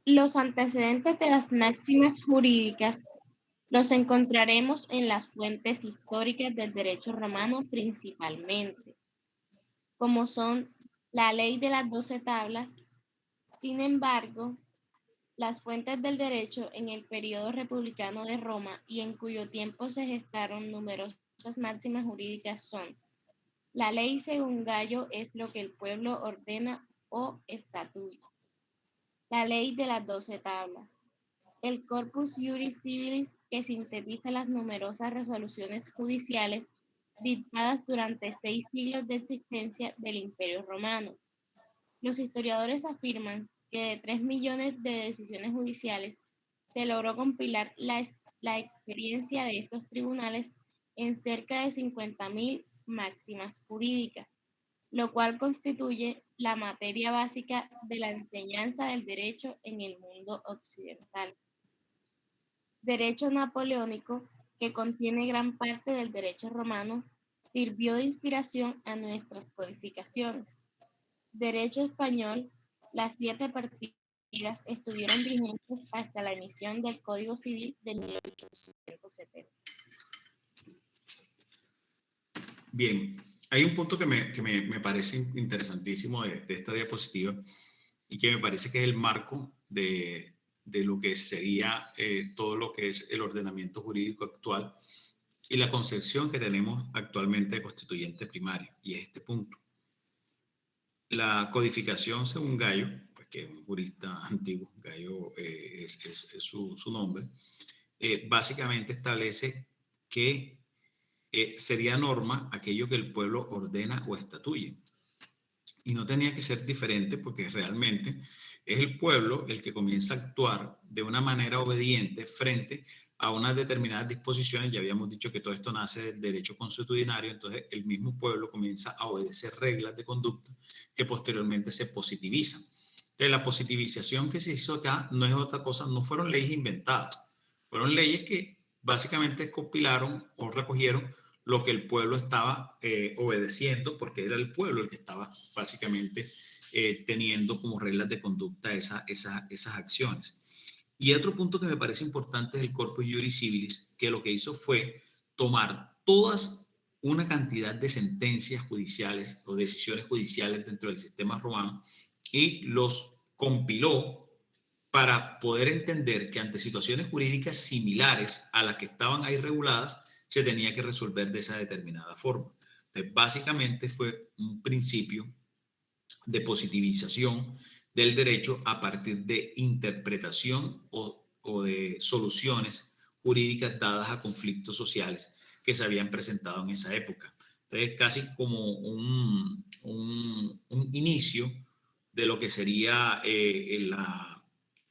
Los antecedentes de las máximas jurídicas los encontraremos en las fuentes históricas del derecho romano principalmente, como son la Ley de las 12 Tablas. Sin embargo, las fuentes del derecho en el periodo republicano de Roma y en cuyo tiempo se gestaron numerosas máximas jurídicas son: la ley según Gallo es lo que el pueblo ordena o estatuye. La ley de las 12 tablas. El Corpus Juris Civilis, que sintetiza las numerosas resoluciones judiciales dictadas durante 6 siglos de existencia del Imperio Romano. Los historiadores afirman que de 3 millones de decisiones judiciales se logró compilar la experiencia de estos tribunales en cerca de 50.000 máximas jurídicas, lo cual constituye la materia básica de la enseñanza del derecho en el mundo occidental. Derecho napoleónico, que contiene gran parte del derecho romano, sirvió de inspiración a nuestras codificaciones. Derecho español, las 7 partidas estuvieron vigentes hasta la emisión del Código Civil de 1870. Bien, hay un punto que me parece interesantísimo de esta diapositiva, y que me parece que es el marco de lo que sería todo lo que es el ordenamiento jurídico actual y la concepción que tenemos actualmente de constituyente primario, y es este punto. La codificación según Gallo, pues que es un jurista antiguo, Gallo es su nombre, básicamente establece que sería norma aquello que el pueblo ordena o estatuye. Y no tenía que ser diferente, porque realmente es el pueblo el que comienza a actuar de una manera obediente frente a unas determinadas disposiciones. Ya habíamos dicho que todo esto nace del derecho consuetudinario. Entonces el mismo pueblo comienza a obedecer reglas de conducta que posteriormente se positivizan. Entonces la positivización que se hizo acá no es otra cosa, no fueron leyes inventadas, fueron leyes que básicamente compilaron o recogieron lo que el pueblo estaba obedeciendo, porque era el pueblo el que estaba básicamente teniendo como reglas de conducta esas acciones. Y otro punto que me parece importante es el Corpus Juris Civilis, que lo que hizo fue tomar todas una cantidad de sentencias judiciales o decisiones judiciales dentro del sistema romano y los compiló para poder entender que ante situaciones jurídicas similares a las que estaban ahí reguladas, se tenía que resolver de esa determinada forma. Entonces, básicamente fue un principio de positivización del derecho a partir de interpretación o de soluciones jurídicas dadas a conflictos sociales que se habían presentado en esa época. Entonces, casi como un inicio de lo que sería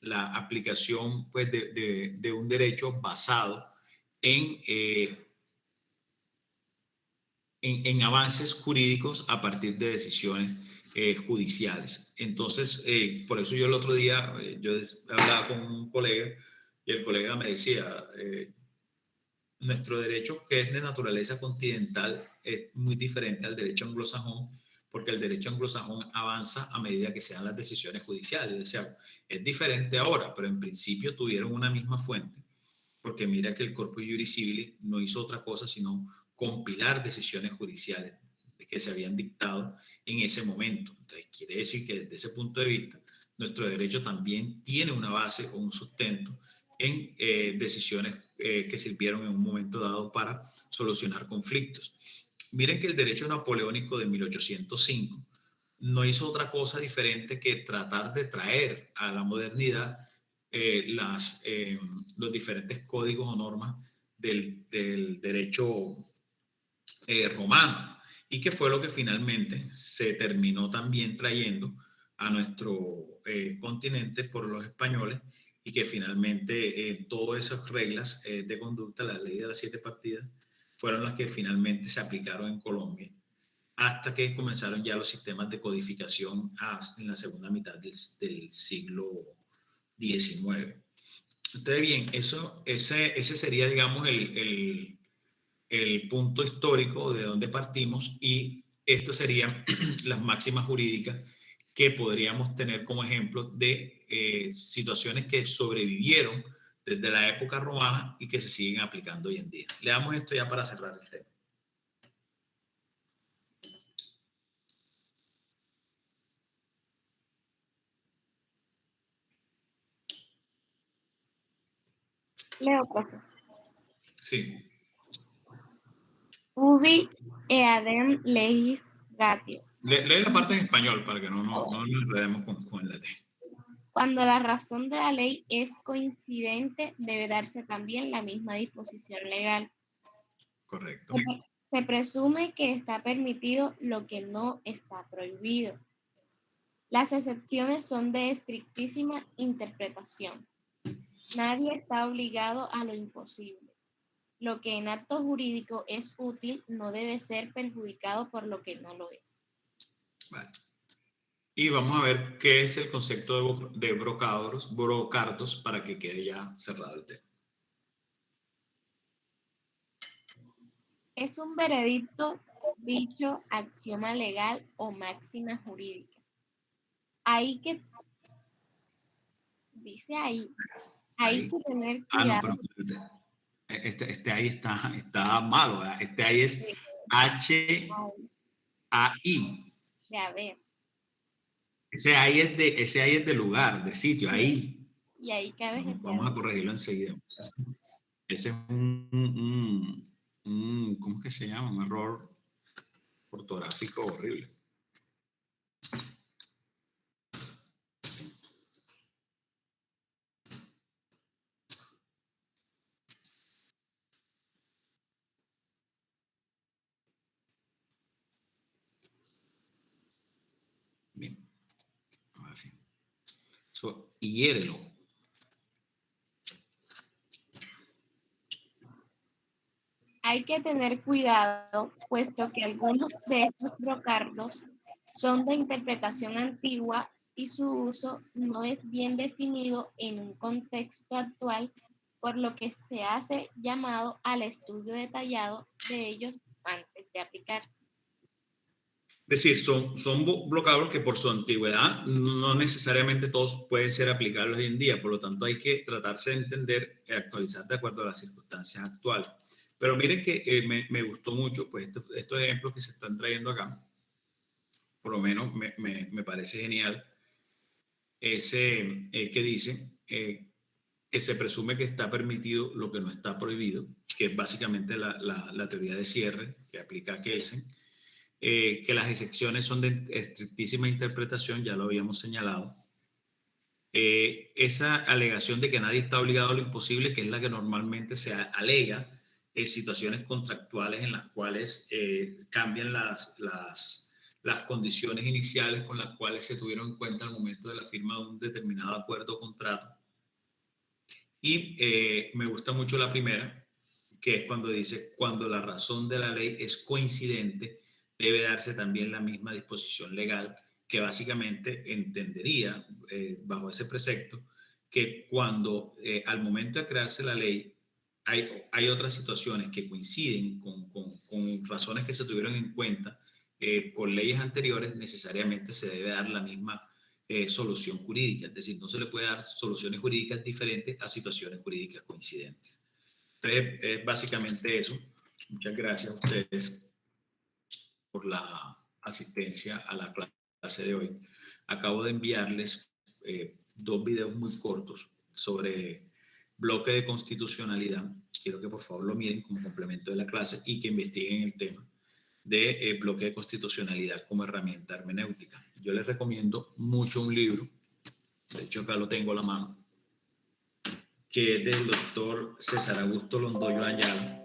la aplicación pues, de un derecho basado en avances jurídicos a partir de decisiones judiciales. Entonces, por eso yo el otro día, yo hablaba con un colega y el colega me decía, nuestro derecho, que es de naturaleza continental, es muy diferente al derecho anglosajón, porque el derecho anglosajón avanza a medida que se dan las decisiones judiciales. O sea, es diferente ahora, pero en principio tuvieron una misma fuente, porque mira que el Corpus Juris Civilis no hizo otra cosa sino compilar decisiones judiciales que se habían dictado en ese momento. Entonces, quiere decir que desde ese punto de vista, nuestro derecho también tiene una base o un sustento en decisiones que sirvieron en un momento dado para solucionar conflictos. Miren que el derecho napoleónico de 1805 no hizo otra cosa diferente que tratar de traer a la modernidad los diferentes códigos o normas del derecho romano, y que fue lo que finalmente se terminó también trayendo a nuestro continente por los españoles, y que finalmente todas esas reglas de conducta, la ley de las 7 partidas, fueron las que finalmente se aplicaron en Colombia, hasta que comenzaron ya los sistemas de codificación en la segunda mitad del siglo XIX. Entonces, bien, ese sería, digamos, el punto histórico de donde partimos, y estas serían las máximas jurídicas que podríamos tener como ejemplo de situaciones que sobrevivieron desde la época romana y que se siguen aplicando hoy en día. Leamos esto ya para cerrar el tema. Leo, profe. Sí. Ubi eadem legis ratio. Lee la parte en español para que no nos enredemos con el latín. Cuando la razón de la ley es coincidente, debe darse también la misma disposición legal. Correcto. Se presume que está permitido lo que no está prohibido. Las excepciones son de estrictísima interpretación. Nadie está obligado a lo imposible. Lo que en acto jurídico es útil no debe ser perjudicado por lo que no lo es. Vale. Y vamos a ver qué es el concepto de brocardos para que quede ya cerrado el tema. Es un veredicto, dicho, axioma legal o máxima jurídica. Ahí que dice ahí que tener cuidado. No, pero este ahí está malo, ¿verdad? Este ahí es H-A-I. A ver. Ese ahí es de lugar, de sitio, ahí. Y ahí cabe. Vamos a corregirlo enseguida. Ese es ¿cómo es que se llama? Un error ortográfico horrible. Bien. Ahora sí. Hiérelo. Hay que tener cuidado, puesto que algunos de estos brocardos son de interpretación antigua y su uso no es bien definido en un contexto actual, por lo que se hace llamado al estudio detallado de ellos antes de aplicarse. Es decir, son bloqueadores que por su antigüedad no necesariamente todos pueden ser aplicables hoy en día, por lo tanto hay que tratarse de entender y actualizar de acuerdo a las circunstancias actuales. Pero miren que me gustó mucho pues estos ejemplos que se están trayendo acá, por lo menos me parece genial ese que dice que se presume que está permitido lo que no está prohibido, que es básicamente la teoría de cierre que aplica Kelsen. Que las excepciones son de estrictísima interpretación, ya lo habíamos señalado. Esa alegación de que nadie está obligado a lo imposible, que es la que normalmente se alega en situaciones contractuales en las cuales cambian las las condiciones iniciales con las cuales se tuvieron en cuenta al momento de la firma de un determinado acuerdo o contrato. Y me gusta mucho la primera, que es cuando dice, cuando la razón de la ley es coincidente, debe darse también la misma disposición legal, que básicamente entendería, bajo ese precepto, que cuando al momento de crearse la ley hay otras situaciones que coinciden con razones que se tuvieron en cuenta con leyes anteriores, necesariamente se debe dar la misma solución jurídica. Es decir, no se le puede dar soluciones jurídicas diferentes a situaciones jurídicas coincidentes. Entonces, básicamente eso. Muchas gracias a ustedes por la asistencia a la clase de hoy. Acabo de enviarles 2 videos muy cortos sobre bloque de constitucionalidad. Quiero que por favor lo miren como complemento de la clase y que investiguen el tema de bloque de constitucionalidad como herramienta hermenéutica. Yo les recomiendo mucho un libro, de hecho acá lo tengo a la mano, que es del doctor César Augusto Londoño Ayala.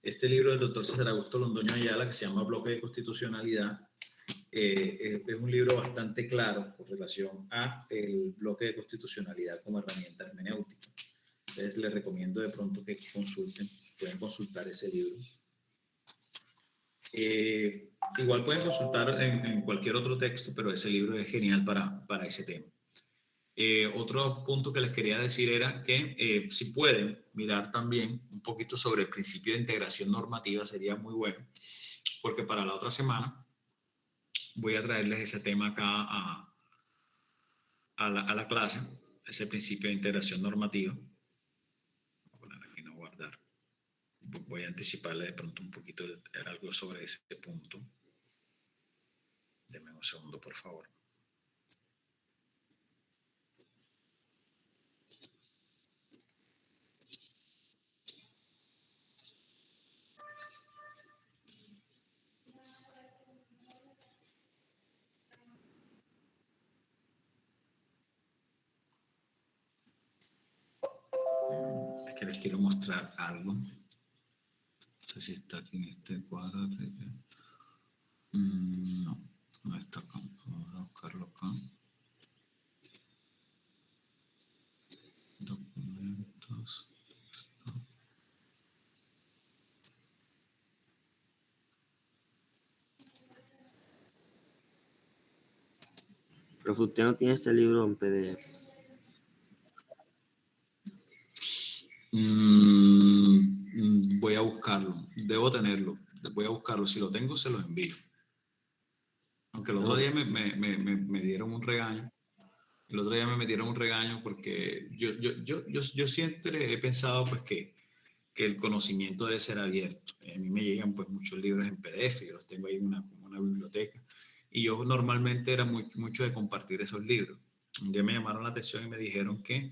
Este libro del doctor César Augusto Londoño Ayala, que se llama Bloque de Constitucionalidad, es un libro bastante claro con relación a el bloque de constitucionalidad como herramienta hermenéutica. Entonces les recomiendo de pronto que consulten, pueden consultar ese libro. Igual pueden consultar en cualquier otro texto, pero ese libro es genial para ese tema. Otro punto que les quería decir era que si pueden mirar también un poquito sobre el principio de integración normativa, sería muy bueno, porque para la otra semana voy a traerles ese tema acá a la clase, ese principio de integración normativa. Voy a poner aquí no guardar. Voy a anticiparle de pronto un poquito de algo sobre ese punto. Denme un segundo, por favor. Es que les quiero mostrar algo. No sé si está aquí en este cuadro. No, no está acá. Vamos a buscarlo acá. Documentos. Profe, usted no tiene este libro en PDF. Voy a buscarlo. Debo tenerlo. Voy a buscarlo. Si lo tengo, se lo envío. Aunque el otro día me dieron un regaño. El otro día me metieron un regaño porque yo siempre he pensado pues que el conocimiento debe ser abierto. A mí me llegan pues muchos libros en PDF, yo los tengo ahí en una biblioteca. Y yo normalmente era mucho de compartir esos libros. Un día me llamaron la atención y me dijeron que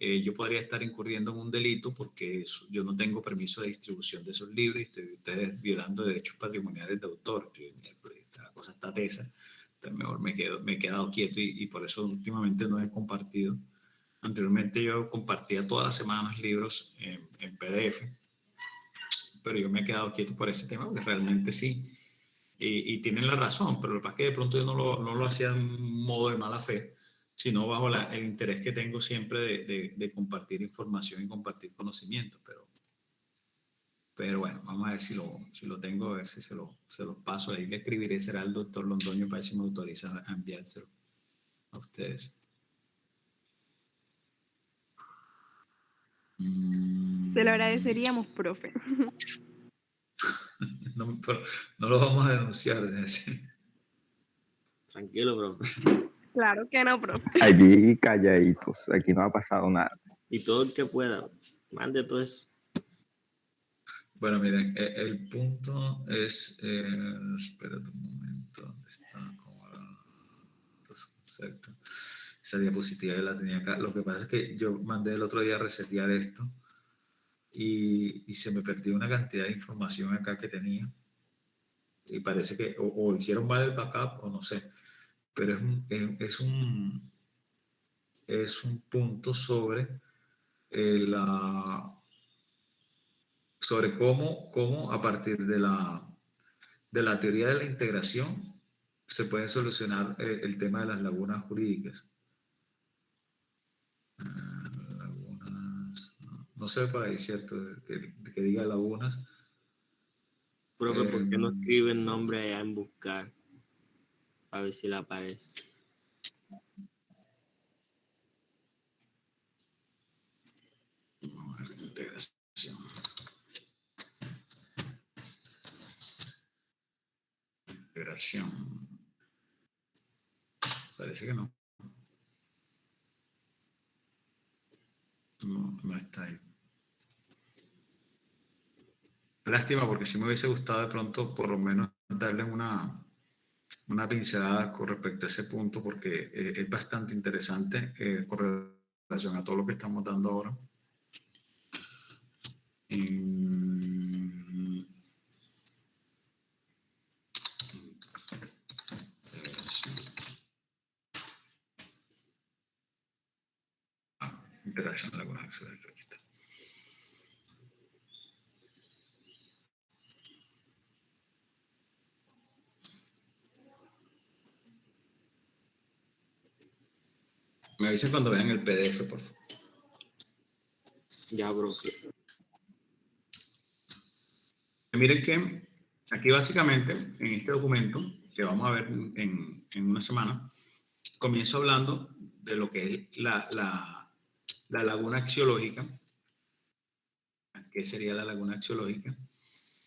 yo podría estar incurriendo en un delito porque yo no tengo permiso de distribución de esos libros y estoy ustedes violando derechos patrimoniales de autor. La cosa está tesa. Entonces mejor me he quedado quieto y por eso últimamente no he compartido. Anteriormente yo compartía todas las semanas libros en PDF, pero yo me he quedado quieto por ese tema porque realmente sí. Y tienen la razón, pero lo que pasa es que de pronto yo no lo hacía en modo de mala fe, sino bajo el interés que tengo siempre de compartir información y compartir conocimiento. Pero bueno, vamos a ver si lo tengo, a ver si se lo paso. Ahí le escribiré, será el doctor Londoño para ver si me autoriza a enviárselo a ustedes. Se lo agradeceríamos, profe. No, pero no lo vamos a denunciar. Tranquilo, profe. Claro que no, profe. Aquí calladitos, aquí no ha pasado nada. Y todo el que pueda, mande todo eso. Bueno, miren, el punto es, espérate un momento, ¿dónde está? Exacto. Esa diapositiva yo la tenía acá. Lo que pasa es que yo mandé el otro día a resetear esto y se me perdió una cantidad de información acá que tenía. Y parece que o hicieron mal el backup o no sé. Pero es un punto sobre sobre cómo a partir de de la teoría de la integración se puede solucionar el tema de las lagunas jurídicas. Lagunas, no sé por ahí, ¿cierto? Que diga lagunas. Profe, ¿por qué no escribe el nombre allá en buscar? A ver si le aparece. Vamos a ver, integración. Integración. Parece que no. No está ahí. Lástima, porque sí me hubiese gustado de pronto por lo menos darles una pincelada con respecto a ese punto, porque es bastante interesante con relación a todo lo que estamos dando ahora. Interacción de lagunas accesorias. Me avisen cuando vean el PDF, por favor. Ya, profe. Miren que aquí básicamente, en este documento, que vamos a ver en una semana, comienzo hablando de lo que es la laguna axiológica. ¿Qué sería la laguna axiológica?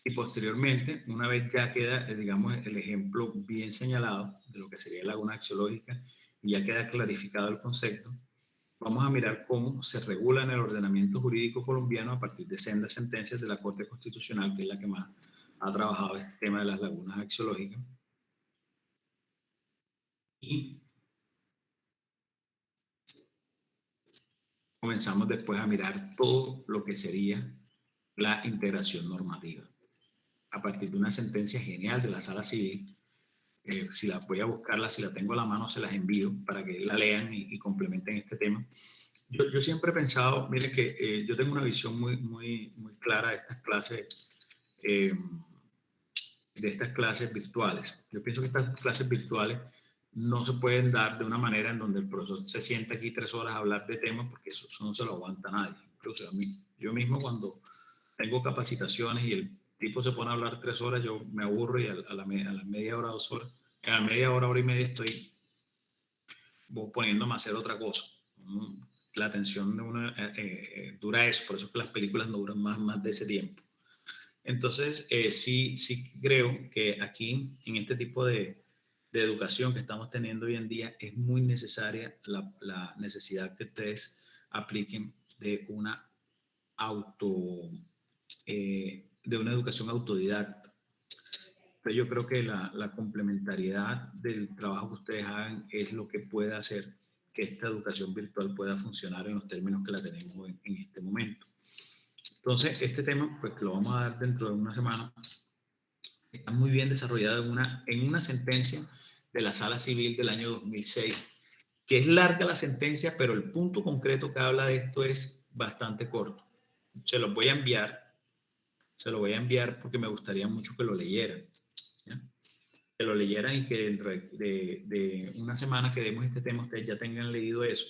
Y posteriormente, una vez ya queda, digamos, el ejemplo bien señalado de lo que sería la laguna axiológica y ya queda clarificado el concepto, vamos a mirar cómo se regula en el ordenamiento jurídico colombiano a partir de sendas sentencias de la Corte Constitucional, que es la que más ha trabajado este tema de las lagunas axiológicas. Y comenzamos después a mirar todo lo que sería la integración normativa. A partir de una sentencia genial de la Sala Civil, si la voy a buscarla, si la tengo a la mano, se las envío para que la lean y complementen este tema. Yo siempre he pensado, miren que yo tengo una visión muy clara de estas clases virtuales. Yo pienso que estas clases virtuales no se pueden dar de una manera en donde el profesor se sienta aquí 3 horas a hablar de temas, porque eso no se lo aguanta a nadie. Incluso a mí, yo mismo cuando tengo capacitaciones y el tipo se pone a hablar 3 horas, yo me aburro y a la media hora, 2 horas, a la media hora, hora y media estoy poniéndome a hacer otra cosa. La atención de una dura eso, por eso es que las películas no duran más de ese tiempo. Entonces, sí creo que aquí, en este tipo de educación que estamos teniendo hoy en día, es muy necesaria la necesidad que ustedes apliquen de una educación autodidacta. Pero yo creo que la complementariedad del trabajo que ustedes hagan es lo que puede hacer que esta educación virtual pueda funcionar en los términos que la tenemos en este momento. Entonces, este tema, pues que lo vamos a dar dentro de una semana, está muy bien desarrollado en una sentencia de la Sala Civil del año 2006, que es larga la sentencia, pero el punto concreto que habla de esto es bastante corto. Se lo voy a enviar porque me gustaría mucho que lo leyeran. ¿Ya? Que lo leyeran y que de una semana que demos este tema ustedes ya tengan leído eso,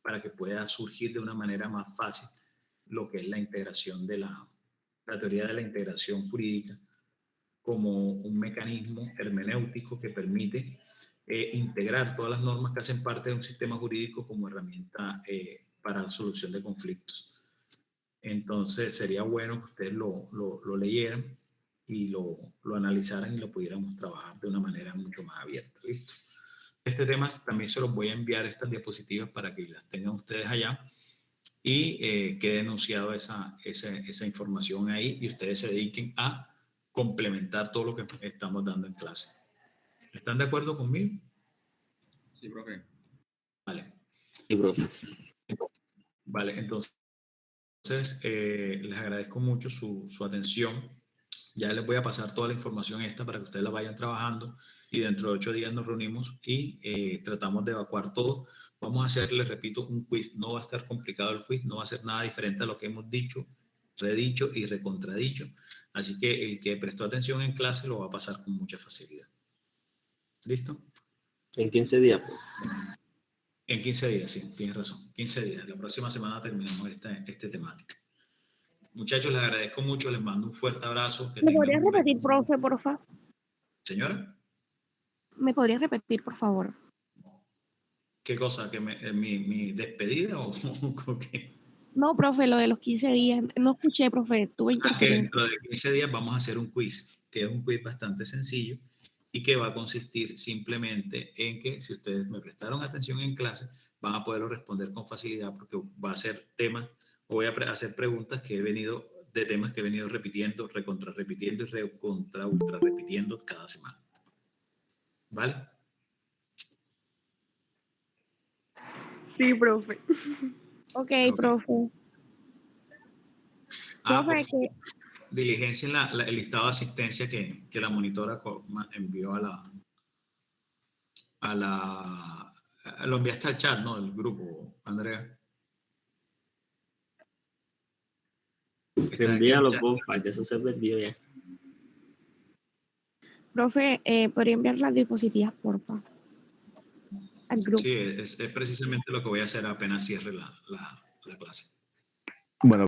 para que pueda surgir de una manera más fácil lo que es la integración de la teoría de la integración jurídica como un mecanismo hermenéutico que permite integrar todas las normas que hacen parte de un sistema jurídico como herramienta para la solución de conflictos. Entonces sería bueno que ustedes lo leyeran y lo analizaran y lo pudiéramos trabajar de una manera mucho más abierta. ¿Listo? Este tema también se los voy a enviar, estas diapositivas, para que las tengan ustedes allá y quede enunciado esa información ahí y ustedes se dediquen a complementar todo lo que estamos dando en clase. ¿Están de acuerdo conmigo? Sí, profe. Vale. Sí, profe. Vale, entonces les agradezco mucho su atención. Ya les voy a pasar toda la información esta para que ustedes la vayan trabajando y dentro de 8 días nos reunimos y tratamos de evacuar todo. Vamos a hacer, les repito, un quiz. No va a estar complicado el quiz, no va a ser nada diferente a lo que hemos dicho redicho y recontradicho. Así que el que prestó atención en clase lo va a pasar con mucha facilidad. ¿Listo? En 15 días, pues. En 15 días, sí, tienes razón. 15 días. La próxima semana terminamos esta temática. Muchachos, les agradezco mucho, les mando un fuerte abrazo. ¿Me podrías repetir, profe, por favor? Señora, ¿Me podrías repetir, por favor? ¿qué cosa? ¿Que mi despedida o qué? No, profe, lo de los 15 días. No escuché, profe, tuve Que interferencia. dentro de 15 días vamos a hacer un quiz, que es un quiz bastante sencillo y que va a consistir simplemente en que si ustedes me prestaron atención en clase, van a poderlo responder con facilidad porque va a ser temas, o voy a hacer preguntas que he venido, de temas que he venido repitiendo, recontra repitiendo y recontra ultra repitiendo cada semana. ¿Vale? Sí, profe. Ok, Ok. profe. Ah, Profe, que diligencia el listado de asistencia que la monitora envió lo enviaste al chat, ¿no? Del grupo, Andrea. Envíalo, porfa, que eso se perdió ya. profe, podría enviar las diapositivas, porfa, al grupo. Sí, es precisamente lo que voy a hacer apenas cierre la clase. Bueno,